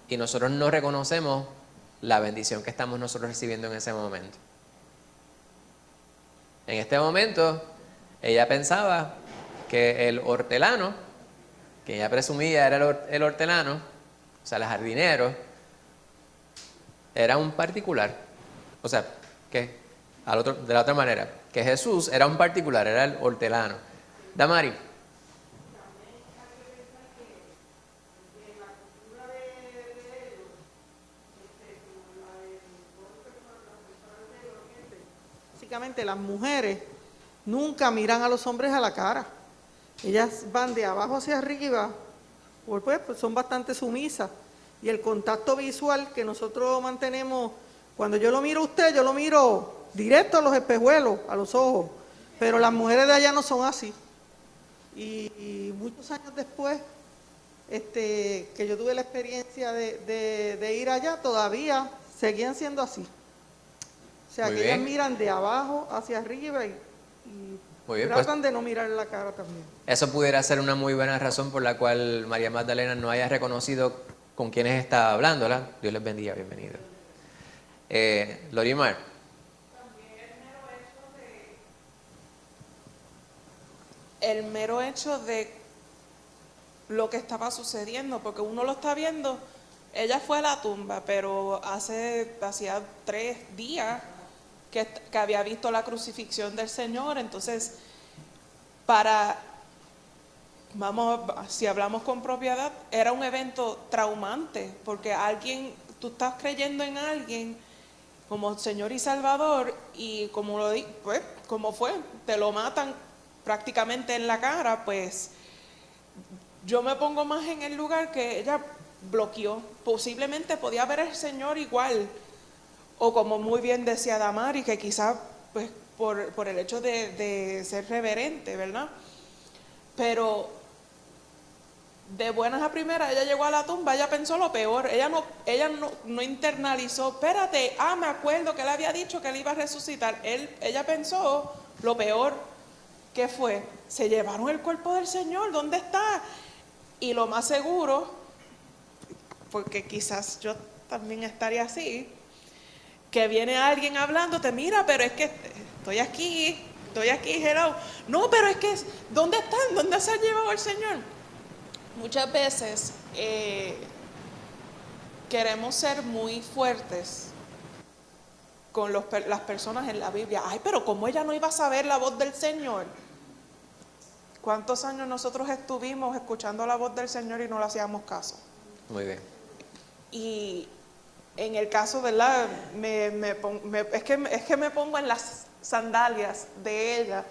y nosotros no reconocemos la bendición que estamos nosotros recibiendo en ese momento? En este momento, ella pensaba que el hortelano, que ella presumía era el hortelano, o sea, el jardinero, era un particular. O sea, que de la otra manera, que Jesús era un particular, era el hortelano. Damari. Básicamente las mujeres nunca miran a los hombres a la cara. Ellas van de abajo hacia arriba, pues son bastante sumisas. Y el contacto visual que nosotros mantenemos, cuando yo lo miro a usted, yo lo miro directo a los espejuelos, a los ojos. Pero las mujeres de allá no son así. Y muchos años después, que yo tuve la experiencia de ir allá, todavía seguían siendo así. O sea, que ellas miran de abajo hacia arriba y tratan de no mirar la cara también. Eso pudiera ser una muy buena razón por la cual María Magdalena no haya reconocido con quiénes estaba hablando, ¿verdad? Dios les bendiga, bienvenido. Lorimar. El mero hecho de lo que estaba sucediendo, porque uno lo está viendo, ella fue a la tumba, pero hacía 3 días que había visto la crucifixión del Señor. Entonces, si hablamos con propiedad, era un evento traumante, porque tú estás creyendo en alguien como Señor y Salvador, y como fue, te lo matan prácticamente en la cara, pues yo me pongo más en el lugar que ella bloqueó. Posiblemente podía ver al Señor igual, o como muy bien decía Damari, que quizás pues, por el hecho de ser reverente, ¿verdad? Pero de buenas a primeras, ella llegó a la tumba, ella pensó lo peor, ella no internalizó, espérate, me acuerdo que él había dicho que él iba a resucitar. Ella pensó lo peor. ¿Qué fue? Se llevaron el cuerpo del Señor, ¿dónde está? Y lo más seguro, porque quizás yo también estaría así, que viene alguien hablándote, mira, pero es que estoy aquí, hello. No, pero es que, ¿dónde están? ¿Dónde se ha llevado el Señor? Muchas veces queremos ser muy fuertes con las personas en la Biblia. Ay, pero ¿cómo ella no iba a saber la voz del Señor? ¿Cuántos años nosotros estuvimos escuchando la voz del Señor y no le hacíamos caso? Muy bien. Y en el caso, ¿verdad? Es que me pongo en las sandalias de ella,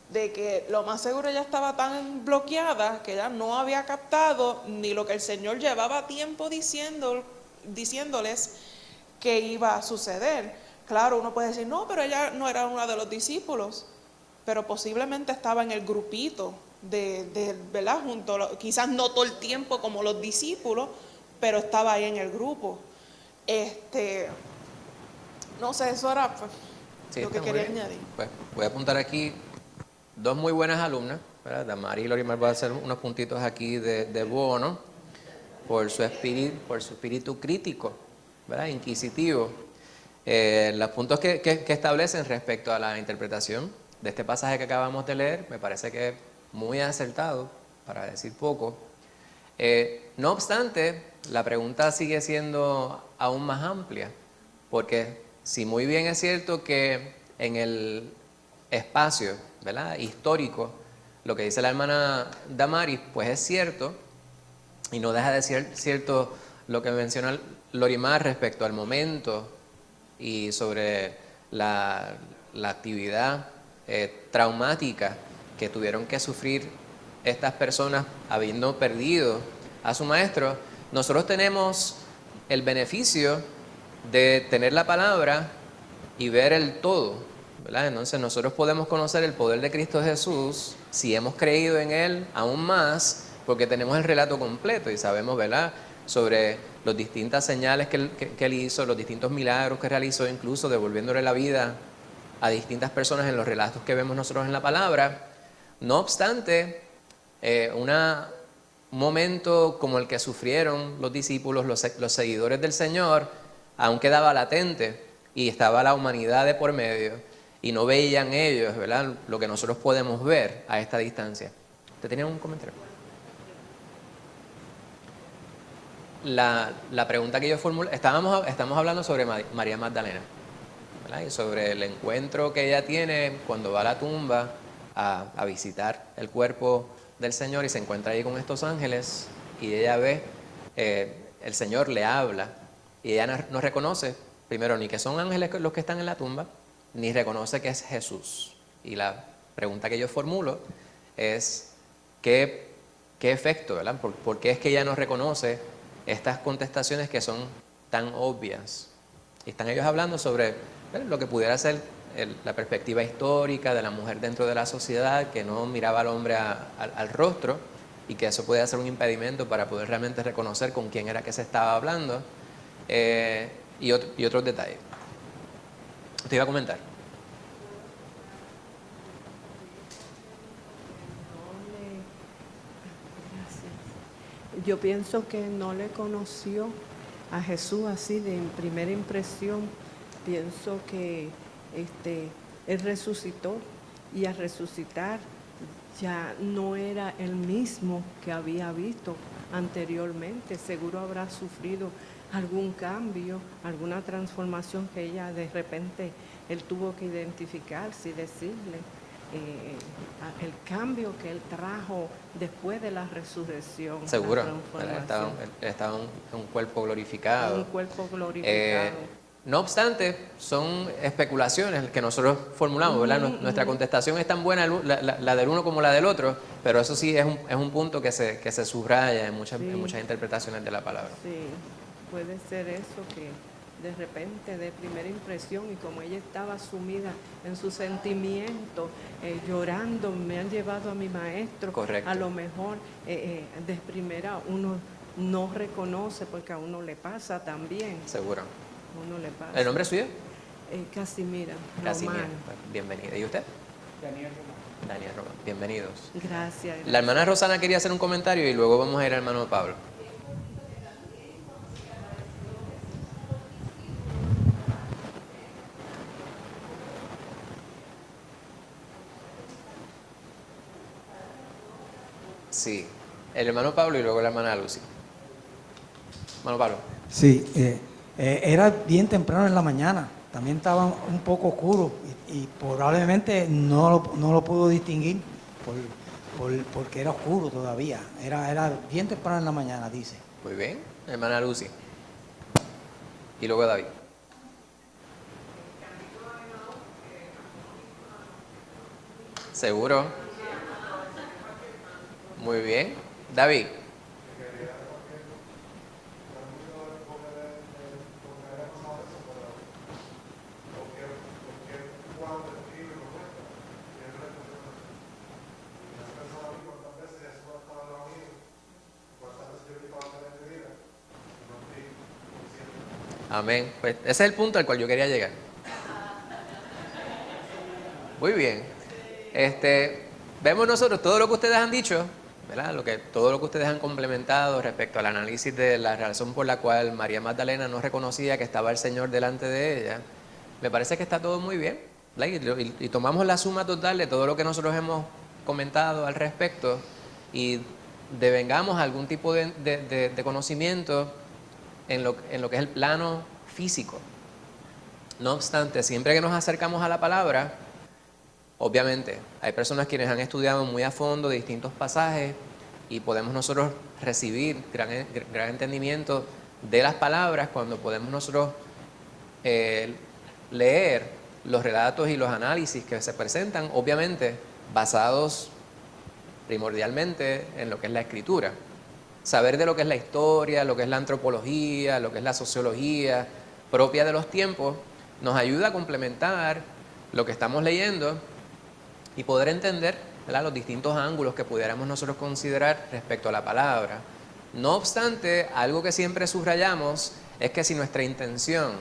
de que lo más seguro ella estaba tan bloqueada que ella no había captado ni lo que el Señor llevaba tiempo diciéndoles que iba a suceder. Claro, uno puede decir, no, pero ella no era una de los discípulos, pero posiblemente estaba en el grupito ¿verdad? Quizás no todo el tiempo como los discípulos, pero estaba ahí en el grupo. No sé, eso era pues, Sí, lo que está muy quería bien. añadir. Pues voy a apuntar aquí dos muy buenas alumnas, ¿verdad? Damari y Lorimar van a hacer unos puntitos aquí de bono por su espíritu crítico, ¿verdad? Inquisitivo. Los puntos que establecen respecto a la interpretación de este pasaje que acabamos de leer, me parece que es muy acertado, para decir poco. No obstante, la pregunta sigue siendo aún más amplia, porque si muy bien es cierto que en el espacio, ¿verdad?, histórico, lo que dice la hermana Damaris, pues es cierto, y no deja de ser cierto lo que menciona Lorimar respecto al momento y sobre la actividad traumática que tuvieron que sufrir estas personas habiendo perdido a su maestro. Nosotros tenemos el beneficio de tener la palabra y ver el todo, ¿verdad? Entonces nosotros podemos conocer el poder de Cristo Jesús si hemos creído en Él aún más, porque tenemos el relato completo y sabemos, ¿verdad?, sobre las distintas señales que él hizo, los distintos milagros que realizó, incluso devolviéndole la vida a distintas personas en los relatos que vemos nosotros en la palabra. No obstante, un momento como el que sufrieron los discípulos, los seguidores del Señor, aún quedaba latente y estaba la humanidad de por medio y no veían ellos, ¿verdad?, lo que nosotros podemos ver a esta distancia. ¿Usted tenía un comentario? La pregunta que yo formulé, estamos hablando sobre María Magdalena, ¿verdad?, y sobre el encuentro que ella tiene cuando va a la tumba a visitar el cuerpo del Señor y se encuentra ahí con estos ángeles y ella ve, el Señor le habla y ella no reconoce, primero, ni que son ángeles los que están en la tumba, ni reconoce que es Jesús. Y la pregunta que yo formulo es, ¿qué efecto, ¿verdad? ¿Por qué es que ella no reconoce estas contestaciones que son tan obvias? Y están ellos hablando sobre, ¿verdad?, lo que pudiera ser la perspectiva histórica de la mujer dentro de la sociedad, que no miraba al hombre al rostro y que eso podía ser un impedimento para poder realmente reconocer con quién era que se estaba hablando, y otros detalles. ¿Usted iba a comentar? Yo pienso que no le conoció a Jesús así de primera impresión. Pienso que Él resucitó y al resucitar ya no era el mismo que había visto anteriormente. Seguro habrá sufrido algún cambio, alguna transformación que ella de repente Él tuvo que identificarse y decirle. El cambio que Él trajo después de la resurrección. Seguro, la transformación. estaba en un cuerpo glorificado. Un cuerpo glorificado. No obstante, son especulaciones que nosotros formulamos, ¿verdad? Nuestra contestación es tan buena, la del uno como la del otro, pero eso sí es un punto que se subraya en Sí. muchas interpretaciones de la palabra. Sí, puede ser eso que de repente, de primera impresión, y como ella estaba sumida en sus sentimientos, llorando, me han llevado a mi maestro. Correcto. A lo mejor de primera uno no reconoce, porque a uno le pasa también. Seguro. A uno le pasa. ¿El nombre es suyo? Casimira, Casimira. Román. Bienvenida. ¿Y usted? Daniel Román. Daniel Román. Bienvenidos. Gracias. La hermana Rosana quería hacer un comentario y luego vamos a ir al hermano Pablo. Sí, el hermano Pablo y luego la hermana Lucy. Hermano Pablo. Sí, era bien temprano en la mañana, también estaba un poco oscuro y probablemente no lo pudo distinguir porque era oscuro todavía, era bien temprano en la mañana, dice. Muy bien, hermana Lucy. Y luego David. ¿Seguro? Muy bien. David. Amén. Pues ese es el punto al cual yo quería llegar. Muy bien. Vemos nosotros todo lo que ustedes han dicho, ¿verdad? Todo lo que ustedes han complementado respecto al análisis de la razón por la cual María Magdalena no reconocía que estaba el Señor delante de ella. Me parece que está todo muy bien, ¿verdad? Y tomamos la suma total de todo lo que nosotros hemos comentado al respecto y devengamos algún tipo de conocimiento en lo que es el plano físico. No obstante, siempre que nos acercamos a la palabra, obviamente hay personas quienes han estudiado muy a fondo distintos pasajes y podemos nosotros recibir gran entendimiento de las palabras cuando podemos nosotros leer los relatos y los análisis que se presentan, obviamente basados primordialmente en lo que es la escritura. Saber de lo que es la historia, lo que es la antropología, lo que es la sociología propia de los tiempos, nos ayuda a complementar lo que estamos leyendo y poder entender, ¿verdad?, los distintos ángulos que pudiéramos nosotros considerar respecto a la palabra. No obstante, algo que siempre subrayamos es que si nuestra intención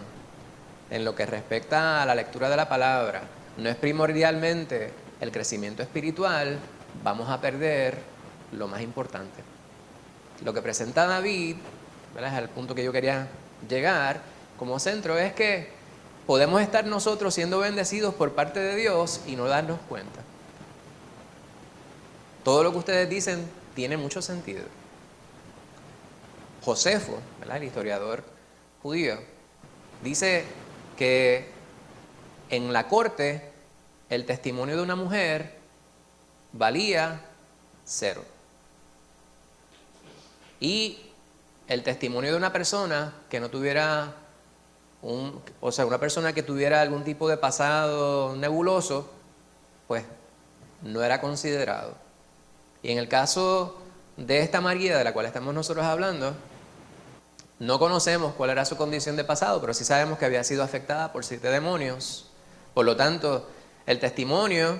en lo que respecta a la lectura de la palabra no es primordialmente el crecimiento espiritual, vamos a perder lo más importante. Lo que presenta David, ¿verdad?, es el punto que yo quería llegar como centro, es que podemos estar nosotros siendo bendecidos por parte de Dios y no darnos cuenta. Todo lo que ustedes dicen tiene mucho sentido. Josefo, ¿verdad?, el historiador judío, dice que en la corte el testimonio de una mujer valía 0. Y el testimonio de una persona que no tuviera una persona que tuviera algún tipo de pasado nebuloso, pues no era considerado. Y en el caso de esta María de la cual estamos nosotros hablando, no conocemos cuál era su condición de pasado, pero sí sabemos que había sido afectada por 7 demonios. Por lo tanto, el testimonio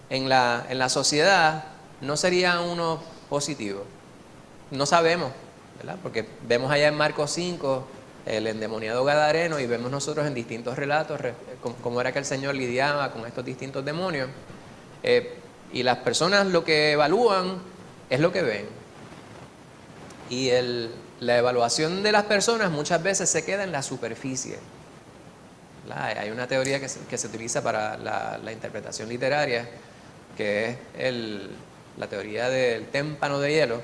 en la sociedad no sería uno positivo. No sabemos, ¿verdad? Porque vemos allá en Marcos 5 el endemoniado gadareno y vemos nosotros en distintos relatos cómo era que el Señor lidiaba con estos distintos demonios. Y las personas lo que evalúan es lo que ven. Y la evaluación de las personas muchas veces se queda en la superficie. Hay una teoría que se utiliza para la interpretación literaria, que es la teoría del témpano de hielo.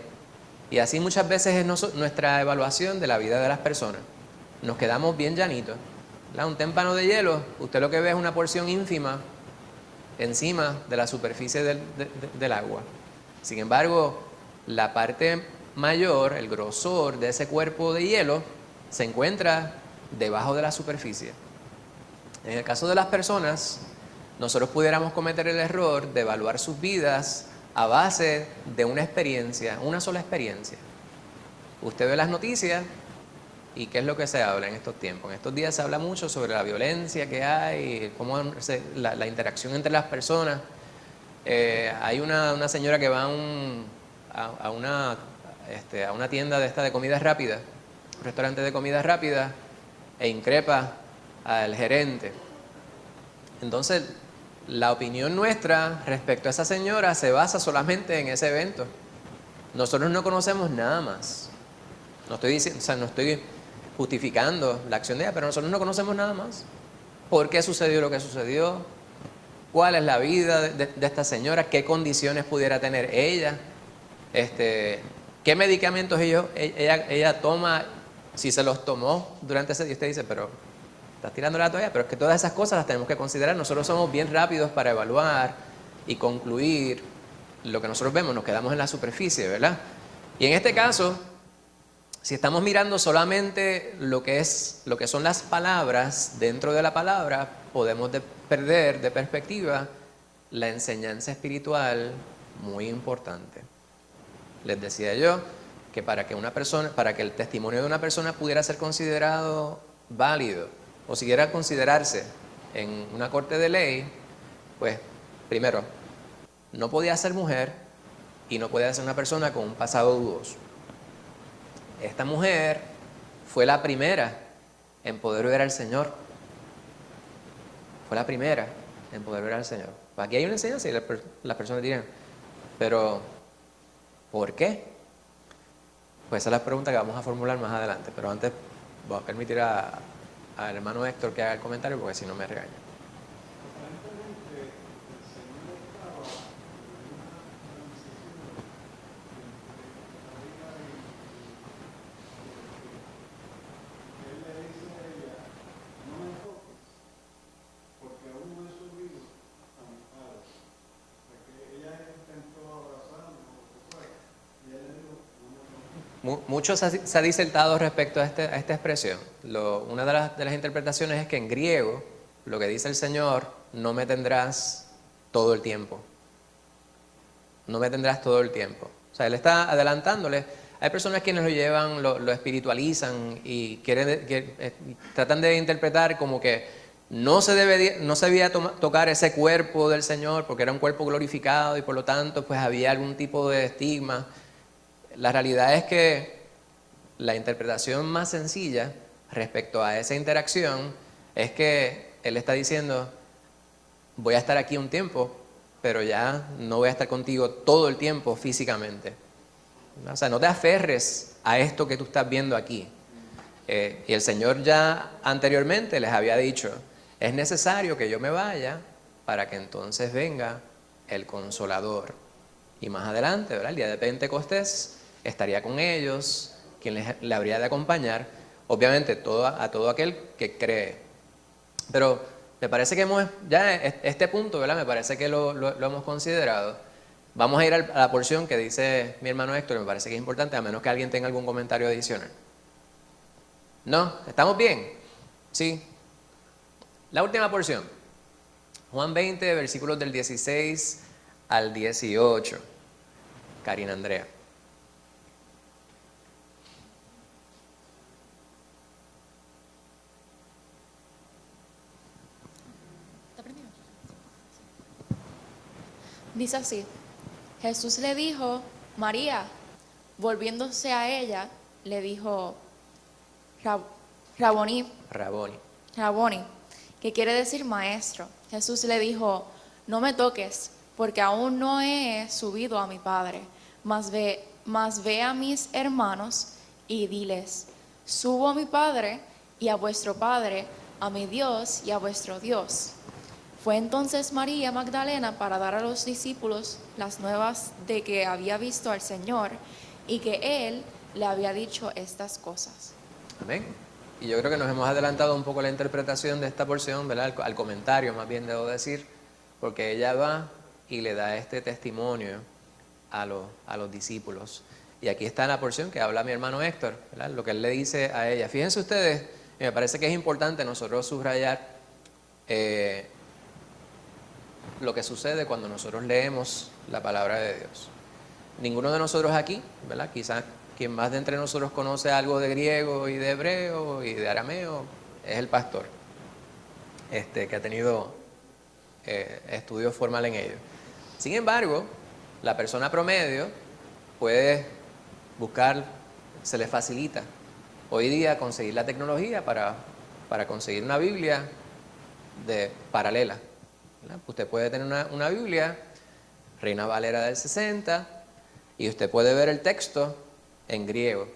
Y así muchas veces es nuestra evaluación de la vida de las personas. Nos quedamos bien llanitos. Un témpano de hielo, usted lo que ve es una porción ínfima encima de la superficie del agua. Sin embargo, la parte mayor, el grosor de ese cuerpo de hielo, se encuentra debajo de la superficie. En el caso de las personas, nosotros pudiéramos cometer el error de evaluar sus vidas a base de una experiencia, una sola experiencia. Usted ve las noticias y ¿qué es lo que se habla en estos tiempos? En estos días se habla mucho sobre la violencia que hay, cómo la interacción entre las personas. Hay una señora que va a una tienda de comida rápida, un restaurante de comida rápida, e increpa al gerente. Entonces, la opinión nuestra respecto a esa señora se basa solamente en ese evento. Nosotros no conocemos nada más. No estoy justificando la acción de ella, pero nosotros no conocemos nada más. ¿Por qué sucedió lo que sucedió? ¿Cuál es la vida de esta señora? ¿Qué condiciones pudiera tener ella? ¿Qué medicamentos ella toma? Si se los tomó durante ese día, usted dice, pero estás tirando la toalla, pero es que todas esas cosas las tenemos que considerar. Nosotros somos bien rápidos para evaluar y concluir lo que nosotros vemos, nos quedamos en la superficie, ¿verdad? Y en este caso, si estamos mirando solamente lo que son las palabras dentro de la palabra, podemos perder de perspectiva la enseñanza espiritual muy importante. Les decía yo que para que el testimonio de una persona pudiera ser considerado válido o siguiera considerarse en una corte de ley, pues primero, no podía ser mujer y no podía ser una persona con un pasado dudoso. Esta mujer fue la primera en poder ver al Señor. Fue la primera en poder ver al Señor. Aquí hay una enseñanza y las personas dirán, pero ¿por qué? Pues esa es la pregunta que vamos a formular más adelante. Pero antes voy a permitir al hermano Héctor que haga el comentario porque si no me regaña. Mucho se ha disertado respecto a esta expresión. Una de las interpretaciones es que en griego lo que dice el Señor, no me tendrás todo el tiempo. No me tendrás todo el tiempo. O sea, Él está adelantándole. Hay personas quienes lo llevan, lo espiritualizan y tratan de interpretar como que no se debía tocar ese cuerpo del Señor porque era un cuerpo glorificado y por lo tanto pues había algún tipo de estigma. La realidad es que la interpretación más sencilla respecto a esa interacción es que Él está diciendo, voy a estar aquí un tiempo, pero ya no voy a estar contigo todo el tiempo físicamente. O sea, no te aferres a esto que tú estás viendo aquí. Y el Señor ya anteriormente les había dicho, es necesario que yo me vaya para que entonces venga el Consolador. Y más adelante, ¿verdad? El día de Pentecostés, estaría con ellos, quien le habría de acompañar, obviamente a todo aquel que cree. Pero me parece que ya este punto, ¿verdad? Me parece que lo hemos considerado. Vamos a ir a la porción que dice mi hermano Héctor, me parece que es importante, a menos que alguien tenga algún comentario adicional. ¿No? ¿Estamos bien? Sí. La última porción. Juan 20, versículos del 16 al 18. Karina Andrea. Dice así, Jesús le dijo, María, volviéndose a ella, le dijo, Raboni, que quiere decir maestro. Jesús le dijo, no me toques, porque aún no he subido a mi Padre, mas ve a mis hermanos y diles, subo a mi Padre y a vuestro Padre, a mi Dios y a vuestro Dios. Fue entonces María Magdalena para dar a los discípulos las nuevas de que había visto al Señor y que Él le había dicho estas cosas. Amén. Y yo creo que nos hemos adelantado un poco la interpretación de esta porción, ¿verdad? Al comentario, más bien debo decir, porque ella va y le da este testimonio a los discípulos. Y aquí está la porción que habla mi hermano Héctor, ¿verdad? Lo que él le dice a ella. Fíjense ustedes Y me parece que es importante nosotros subrayar lo que sucede cuando nosotros leemos la palabra de Dios. Ninguno de nosotros aquí, ¿verdad? Quizás quien más de entre nosotros conoce algo de griego y de hebreo y de arameo es el pastor, que ha tenido estudios formales en ello. Sin embargo, la persona promedio puede buscar, se le facilita hoy día conseguir la tecnología para conseguir una Biblia paralela, ¿verdad? Usted puede tener una Biblia, Reina Valera del 60, y usted puede ver el texto en griego,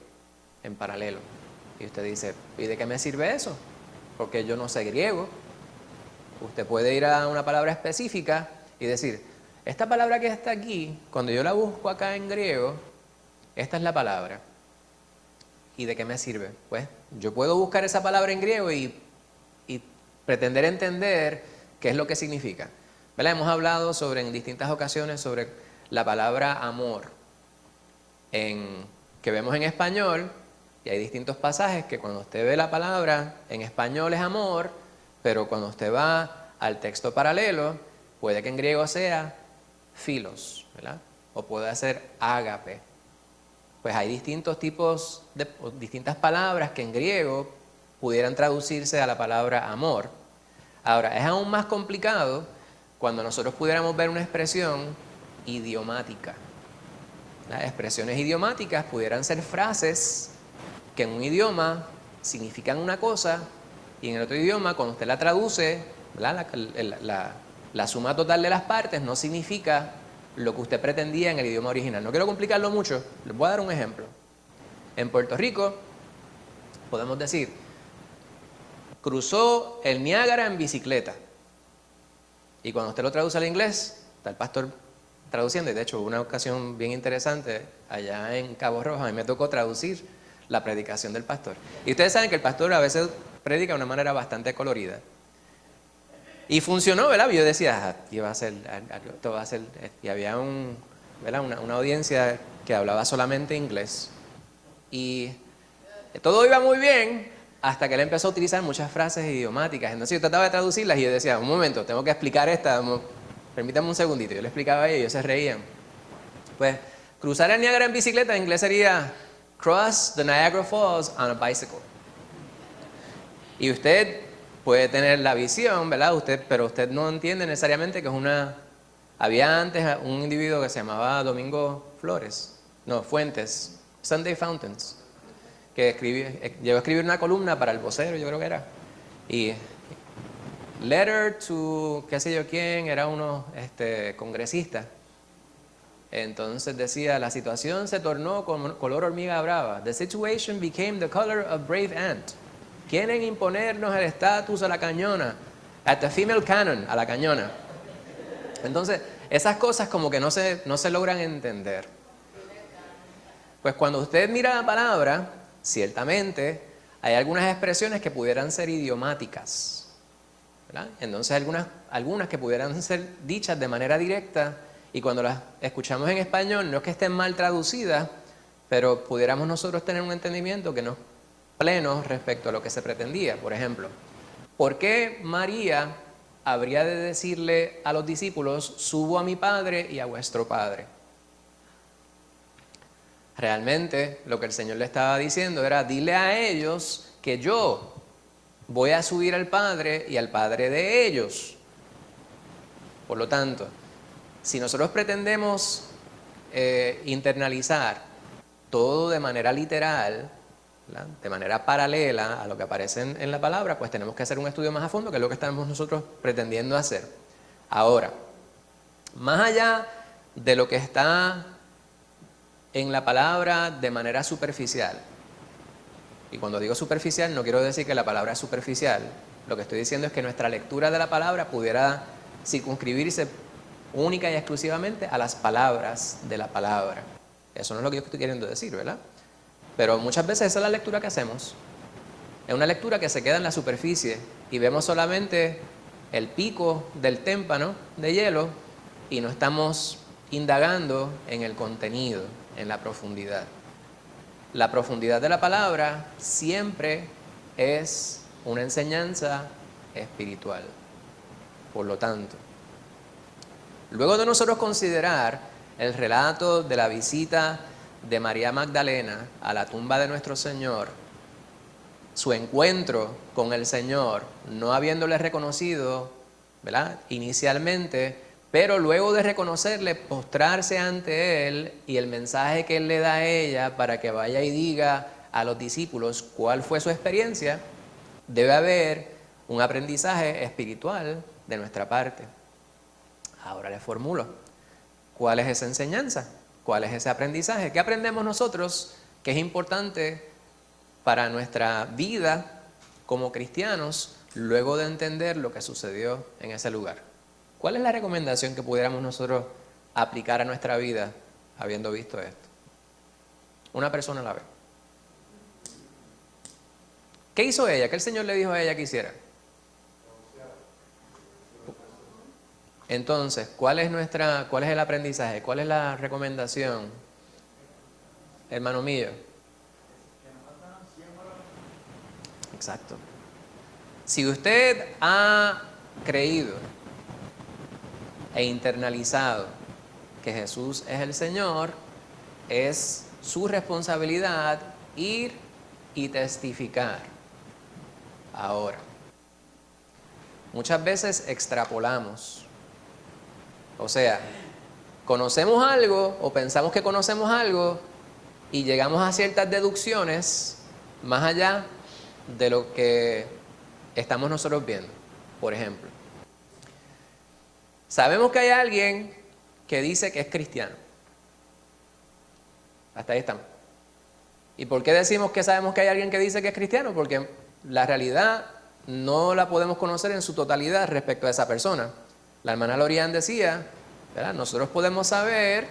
en paralelo. Y usted dice, ¿y de qué me sirve eso? Porque yo no sé griego. Usted puede ir a una palabra específica y decir, esta palabra que está aquí, cuando yo la busco acá en griego, esta es la palabra. ¿Y de qué me sirve? Pues yo puedo buscar esa palabra en griego y pretender entender qué es lo que significa. ¿Verdad? Hemos hablado en distintas ocasiones sobre la palabra amor, que vemos en español, y hay distintos pasajes que cuando usted ve la palabra en español es amor, pero cuando usted va al texto paralelo, puede que en griego sea philos, ¿verdad? O puede ser ágape. Pues hay distintos tipos distintas palabras que en griego pudieran traducirse a la palabra amor. Ahora, es aún más complicado cuando nosotros pudiéramos ver una expresión idiomática. Las expresiones idiomáticas pudieran ser frases que en un idioma significan una cosa y en el otro idioma, cuando usted la traduce, ¿verdad? La suma total de las partes no significa lo que usted pretendía en el idioma original. No quiero complicarlo mucho, les voy a dar un ejemplo. En Puerto Rico podemos decir, cruzó el Niágara en bicicleta. Y cuando usted lo traduce al inglés, está el pastor traduciendo, y de hecho hubo una ocasión bien interesante allá en Cabo Rojo, a mí me tocó traducir la predicación del pastor. Y ustedes saben que el pastor a veces predica de una manera bastante colorida. Y funcionó, ¿verdad? Yo decía, esto va a ser, y había ¿verdad? Una audiencia que hablaba solamente inglés. Y todo iba muy bien hasta que él empezó a utilizar muchas frases idiomáticas. Entonces yo trataba de traducirlas y yo decía, un momento, tengo que explicar esta, permítame un segundito. Yo le explicaba a ellos y ellos se reían. Pues, cruzar el Niágara en bicicleta en inglés sería cross the Niagara Falls on a bicycle. Y usted puede tener la visión, ¿verdad? Pero usted no entiende necesariamente que es Había antes un individuo que se llamaba Domingo Fuentes, Sunday Fountains, que llegó a escribir una columna para El Vocero, yo creo que era. Y letter to, qué sé yo quién, era uno congresista. Entonces decía, la situación se tornó color hormiga brava. The situation became the color of brave ant. Quieren imponernos el estatus a la cañona. At the female cannon, a la cañona. Entonces, esas cosas como que no se logran entender. Pues cuando usted mira la palabra, ciertamente hay algunas expresiones que pudieran ser idiomáticas, ¿verdad? Entonces algunas que pudieran ser dichas de manera directa, y cuando las escuchamos en español no es que estén mal traducidas, pero pudiéramos nosotros tener un entendimiento que no es pleno respecto a lo que se pretendía. Por ejemplo, ¿por qué María habría de decirle a los discípulos, subo a mi Padre y a vuestro Padre? Realmente lo que el Señor le estaba diciendo era, dile a ellos que yo voy a subir al Padre y al Padre de ellos. Por lo tanto, si nosotros pretendemos internalizar todo de manera literal, ¿verdad? De manera paralela a lo que aparece en la palabra, pues tenemos que hacer un estudio más a fondo, que es lo que estamos nosotros pretendiendo hacer. Ahora, más allá de lo que está en la palabra de manera superficial, y cuando digo superficial no quiero decir que la palabra es superficial, lo que estoy diciendo es que nuestra lectura de la palabra pudiera circunscribirse única y exclusivamente a las palabras de la palabra. Eso no es lo que yo estoy queriendo decir, ¿verdad? Pero muchas veces esa es la lectura que hacemos. Es una lectura que se queda en la superficie y vemos solamente el pico del témpano de hielo y no estamos indagando en el contenido, en la profundidad. La profundidad de la palabra siempre es una enseñanza espiritual. Por lo tanto, luego de nosotros considerar el relato de la visita de María Magdalena a la tumba de nuestro Señor, su encuentro con el Señor, no habiéndole reconocido, ¿verdad?, inicialmente, pero luego de reconocerle, postrarse ante Él y el mensaje que Él le da a ella para que vaya y diga a los discípulos cuál fue su experiencia, debe haber un aprendizaje espiritual de nuestra parte. Ahora les formulo, ¿cuál es esa enseñanza? ¿Cuál es ese aprendizaje? ¿Qué aprendemos nosotros que es importante para nuestra vida como cristianos luego de entender lo que sucedió en ese lugar? ¿Cuál es la recomendación que pudiéramos nosotros aplicar a nuestra vida habiendo visto esto? Una persona a la vez. ¿Qué hizo ella? ¿Qué el Señor le dijo a ella que hiciera? Entonces, ¿cuál es el aprendizaje? ¿Cuál es la recomendación? Hermano mío. Exacto. Si usted ha creído e internalizado que Jesús es el Señor, es su responsabilidad ir y testificar. Ahora, muchas veces extrapolamos. O sea, conocemos algo o pensamos que conocemos algo y llegamos a ciertas deducciones más allá de lo que estamos nosotros viendo. Por ejemplo, sabemos que hay alguien que dice que es cristiano. Hasta ahí estamos. ¿Y por qué decimos que sabemos que hay alguien que dice que es cristiano? Porque la realidad no la podemos conocer en su totalidad respecto a esa persona. La hermana Lorian decía, ¿verdad?, nosotros podemos saber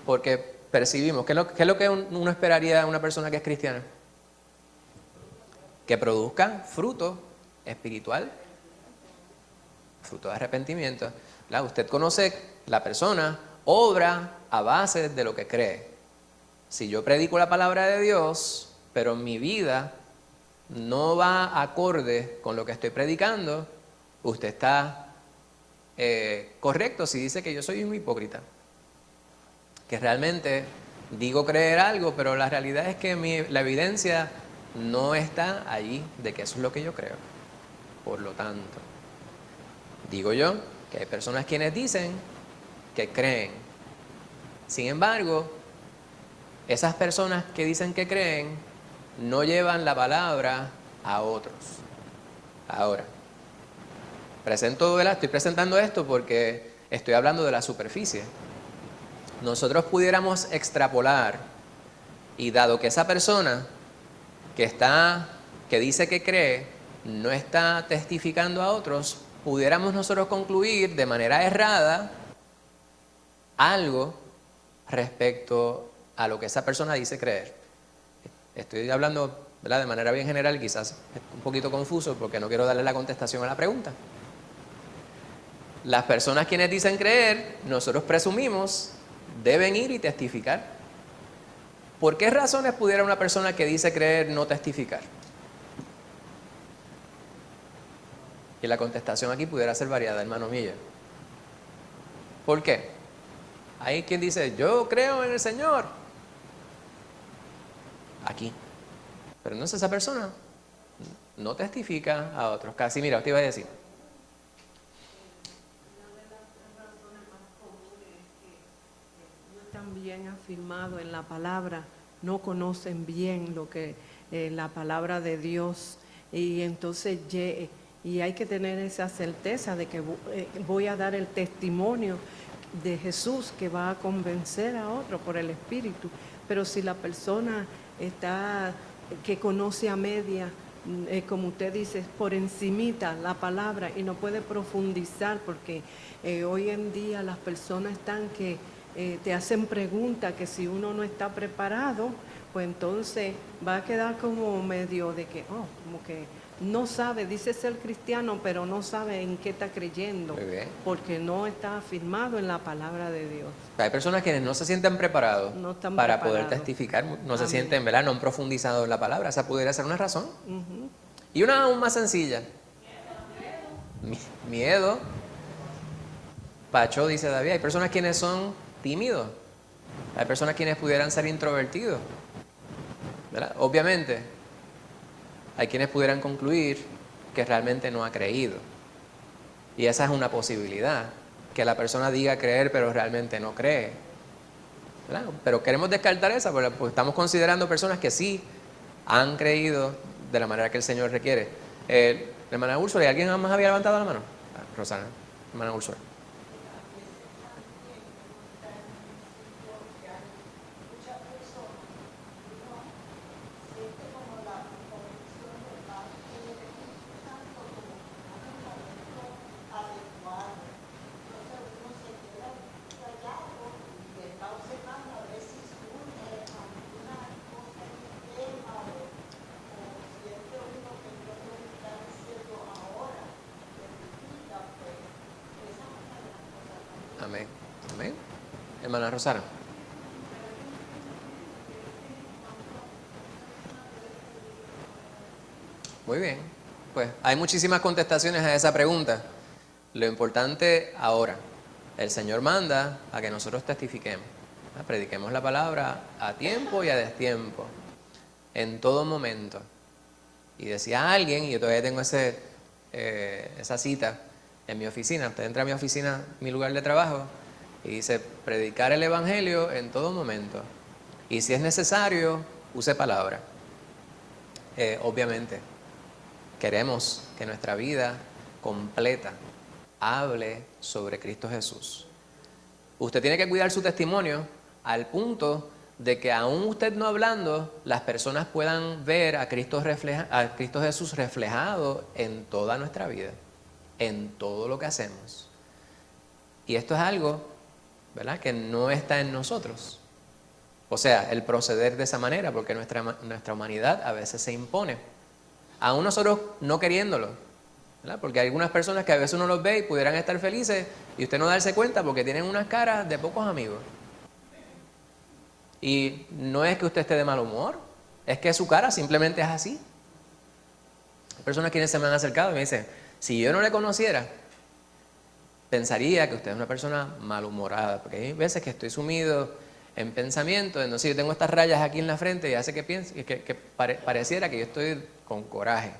porque percibimos. ¿Qué es lo que uno esperaría de una persona que es cristiana? Que produzca fruto espiritual, fruto de arrepentimiento. ¿Verdad? Usted conoce la persona, obra a base de lo que cree. Si yo predico la palabra de Dios, pero mi vida no va acorde con lo que estoy predicando, usted está correcto si dice que yo soy un hipócrita. Que realmente digo creer algo, pero la realidad es que la evidencia no está allí de que eso es lo que yo creo. Por lo tanto, digo yo que hay personas quienes dicen que creen. Sin embargo, esas personas que dicen que creen no llevan la palabra a otros. Ahora, estoy presentando esto porque estoy hablando de la superficie. Nosotros pudiéramos extrapolar y dado que esa persona que dice que cree no está testificando a otros, pudiéramos nosotros concluir de manera errada algo respecto a lo que esa persona dice creer. Estoy hablando, ¿verdad?, de manera bien general, quizás es un poquito confuso porque no quiero darle la contestación a la pregunta. Las personas quienes dicen creer, nosotros presumimos, deben ir y testificar. ¿Por qué razones pudiera una persona que dice creer no testificar? Y la contestación aquí pudiera ser variada, hermano mío. ¿Por qué? Hay quien dice, yo creo en el Señor. Aquí. Pero entonces esa persona no testifica a otros. Casi, mira, te iba a decir. También afirmado en la palabra, no conocen bien lo que la palabra de Dios, y entonces y hay que tener esa certeza de que voy a dar el testimonio de Jesús que va a convencer a otro por el Espíritu. Pero si la persona que conoce a media, como usted dice, por encimita la palabra y no puede profundizar, porque hoy en día las personas están que te hacen preguntas que si uno no está preparado, pues entonces va a quedar como medio de que, como que no sabe, dice ser cristiano, pero no sabe en qué está creyendo, porque no está afirmado en la palabra de Dios. Hay personas quienes no se sienten preparados para poder testificar, no se sienten, ¿verdad?, no han profundizado en la palabra. Esa pudiera ser una razón. Y una aún más sencilla. Miedo. Pacho dice David, hay personas quienes son tímidos. Hay personas quienes pudieran ser introvertidos. ¿Verdad? Obviamente, hay quienes pudieran concluir que realmente no ha creído. Y esa es una posibilidad. Que la persona diga creer, pero realmente no cree. ¿Verdad? Pero queremos descartar esa, porque pues, estamos considerando personas que sí han creído de la manera que el Señor requiere. La hermana Úrsula, ¿y alguien más había levantado la mano? Rosana, hermana Úrsula. Amén. Amén. Hermana Rosana. Muy bien. Pues hay muchísimas contestaciones a esa pregunta. Lo importante ahora, el Señor manda a que nosotros testifiquemos. Prediquemos la palabra a tiempo y a destiempo, en todo momento. Y decía alguien, y yo todavía tengo esa cita en mi oficina. Usted entra a mi oficina, mi lugar de trabajo, y dice, predicar el Evangelio en todo momento. Y si es necesario, use palabra. Obviamente, queremos que nuestra vida completa hable sobre Cristo Jesús. Usted tiene que cuidar su testimonio al punto de que aún usted no hablando, las personas puedan ver a Cristo Jesús reflejado en toda nuestra vida, en todo lo que hacemos. Y esto es algo, ¿verdad?, que no está en nosotros. O sea, el proceder de esa manera, porque nuestra humanidad a veces se impone. Aún nosotros no queriéndolo, ¿verdad? Porque hay algunas personas que a veces uno los ve y pudieran estar felices y usted no darse cuenta porque tienen unas caras de pocos amigos. Y no es que usted esté de mal humor, es que su cara simplemente es así. Hay personas quienes se me han acercado y me dicen, si yo no le conociera, pensaría que usted es una persona malhumorada, porque hay veces que estoy sumido en pensamiento, entonces yo tengo estas rayas aquí en la frente y hace que pareciera que yo estoy con coraje.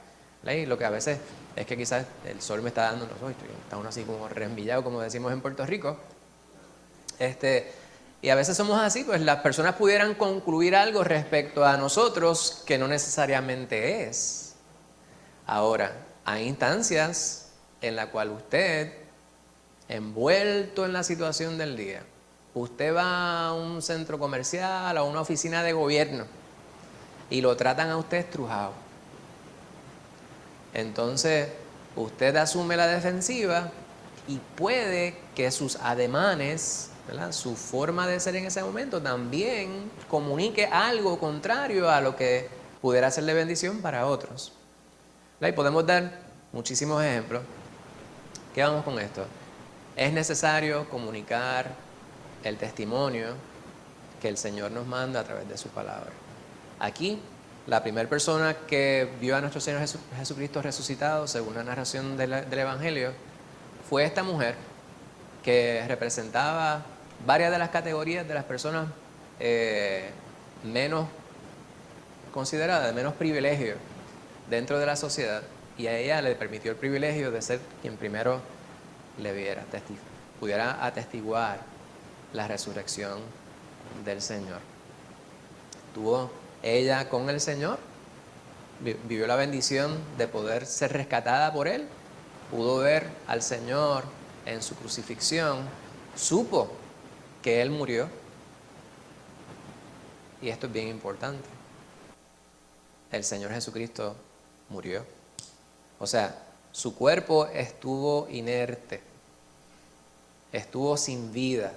Y lo que a veces es que quizás el sol me está dando en los ojos, está uno así como reenvillado, como decimos en Puerto Rico. Y a veces somos así, pues las personas pudieran concluir algo respecto a nosotros que no necesariamente es. Ahora, hay instancias en las cuales usted, envuelto en la situación del día, usted va a un centro comercial, a una oficina de gobierno y lo tratan a usted estrujado. Entonces, usted asume la defensiva y puede que sus ademanes, ¿verdad?, su forma de ser en ese momento también comunique algo contrario a lo que pudiera ser de bendición para otros. ¿Verdad? Y podemos dar muchísimos ejemplos. ¿Qué vamos con esto? Es necesario comunicar el testimonio que el Señor nos manda a través de su palabra. Aquí, la primera persona que vio a nuestro Señor Jesucristo resucitado, según la narración del Evangelio, fue esta mujer que representaba varias de las categorías de las personas menos consideradas, de menos privilegio dentro de la sociedad, y a ella le permitió el privilegio de ser quien primero le viera, pudiera atestiguar la resurrección del Señor. Tuvo ella con el Señor, vivió la bendición de poder ser rescatada por Él, pudo ver al Señor en su crucifixión, supo que Él murió, y esto es bien importante. El Señor Jesucristo murió. O sea, su cuerpo estuvo inerte, estuvo sin vida,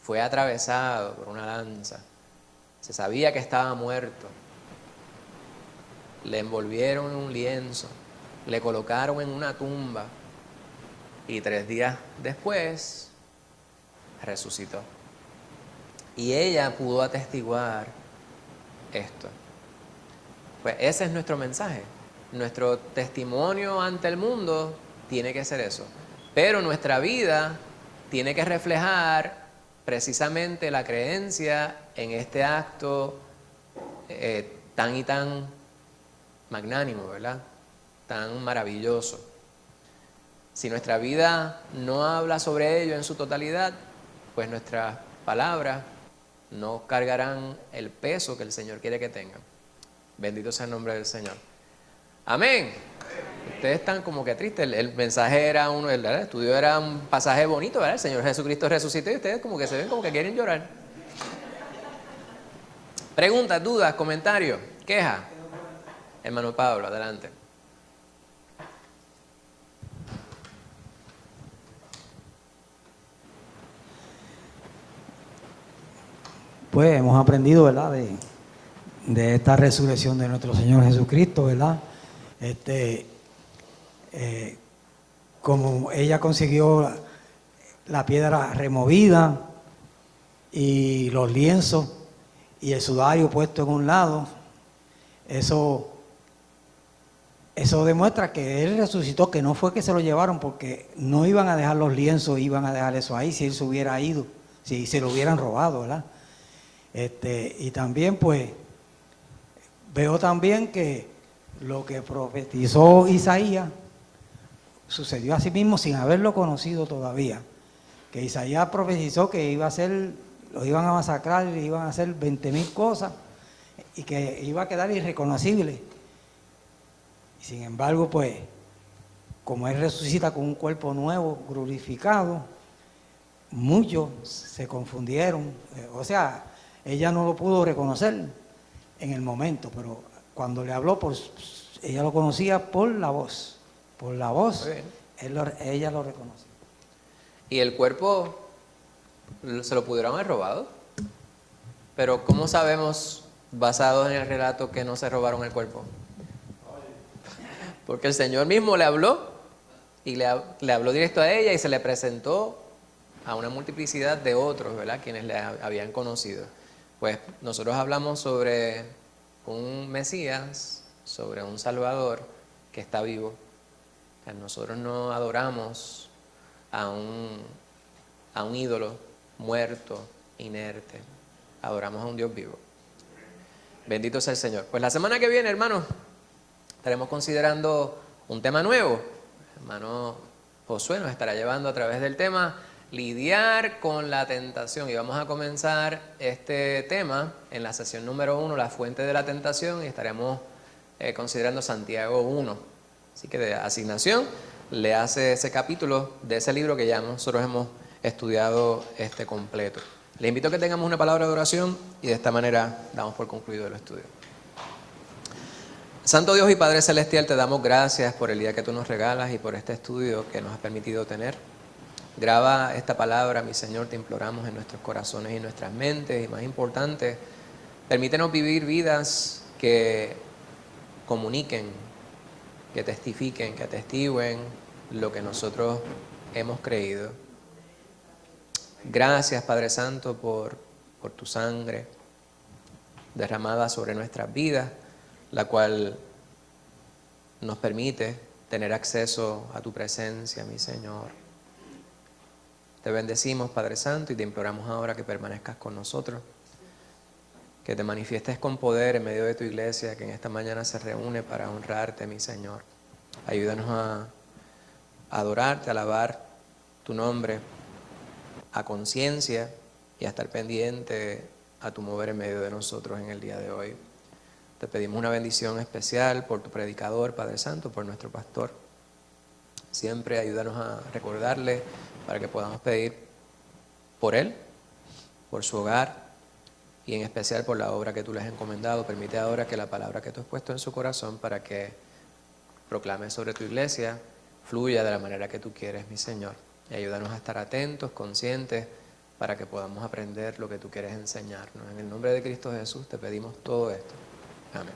fue atravesado por una lanza, se sabía que estaba muerto, le envolvieron en un lienzo, le colocaron en una tumba y 3 días después resucitó. Y ella pudo atestiguar esto. Pues ese es nuestro mensaje. Nuestro testimonio ante el mundo tiene que ser eso. Pero nuestra vida tiene que reflejar precisamente la creencia en este acto tan y tan magnánimo, ¿verdad? Tan maravilloso. Si nuestra vida no habla sobre ello en su totalidad, pues nuestras palabras no cargarán el peso que el Señor quiere que tengan. Bendito sea el nombre del Señor. Amén. Ustedes están como que tristes. El mensaje era uno, el estudio era un pasaje bonito, ¿verdad? El Señor Jesucristo resucitó y ustedes como que se ven como que quieren llorar. Preguntas, dudas, comentarios, quejas. Hermano Pablo, adelante. Pues hemos aprendido, ¿verdad?, de esta resurrección de nuestro Señor Jesucristo, ¿verdad? Como ella consiguió la piedra removida y los lienzos y el sudario puesto en un lado, eso demuestra que Él resucitó, que no fue que se lo llevaron, porque no iban a dejar los lienzos, iban a dejar eso ahí si Él se hubiera ido, si se lo hubieran robado, ¿verdad? Y también pues veo también que lo que profetizó Isaías sucedió a sí mismo sin haberlo conocido todavía. Que Isaías profetizó que iba a ser, los iban a masacrar, iban a hacer 20,000 cosas y que iba a quedar irreconocible. Y sin embargo, pues, como Él resucita con un cuerpo nuevo, glorificado, muchos se confundieron. O sea, ella no lo pudo reconocer en el momento, pero cuando le habló, ella lo conocía por la voz. Por la voz, ella lo reconoció. Y el cuerpo se lo pudieron haber robado. Pero ¿cómo sabemos, basados en el relato, que no se robaron el cuerpo? Porque el Señor mismo le habló y le habló directo a ella y se le presentó a una multiplicidad de otros, ¿verdad?, quienes le habían conocido. Pues nosotros hablamos sobre un Mesías, sobre un Salvador que está vivo. Nosotros no adoramos a un ídolo muerto, inerte. Adoramos a un Dios vivo. Bendito sea el Señor. Pues la semana que viene, hermanos, estaremos considerando un tema nuevo. Hermano Josué nos estará llevando a través del tema lidiar con la tentación. Y vamos a comenzar este tema en la sesión número 1, la fuente de la tentación, y estaremos considerando Santiago 1. Así que de asignación le hace ese capítulo de ese libro que ya nosotros hemos estudiado completo. Le invito a que tengamos una palabra de oración y de esta manera damos por concluido el estudio. Santo Dios y Padre Celestial, te damos gracias por el día que tú nos regalas y por este estudio que nos has permitido tener. Graba esta palabra, mi Señor, te imploramos, en nuestros corazones y en nuestras mentes. Y más importante, permítenos vivir vidas que comuniquen, que testifiquen, que atestiguen lo que nosotros hemos creído. Gracias, Padre Santo, por tu sangre derramada sobre nuestras vidas, la cual nos permite tener acceso a tu presencia, mi Señor. Te bendecimos, Padre Santo, y te imploramos ahora que permanezcas con nosotros, que te manifiestes con poder en medio de tu iglesia, que en esta mañana se reúne para honrarte, mi Señor. Ayúdanos a adorarte, a alabar tu nombre a conciencia y a estar pendiente a tu mover en medio de nosotros en el día de hoy. Te pedimos una bendición especial por tu predicador, Padre Santo, por nuestro pastor. Siempre ayúdanos a recordarle para que podamos pedir por él, por su hogar y en especial por la obra que tú le has encomendado. Permite ahora que la palabra que tú has puesto en su corazón para que proclame sobre tu iglesia fluya de la manera que tú quieres, mi Señor. Y ayúdanos a estar atentos, conscientes, para que podamos aprender lo que tú quieres enseñarnos. En el nombre de Cristo Jesús te pedimos todo esto. Amén.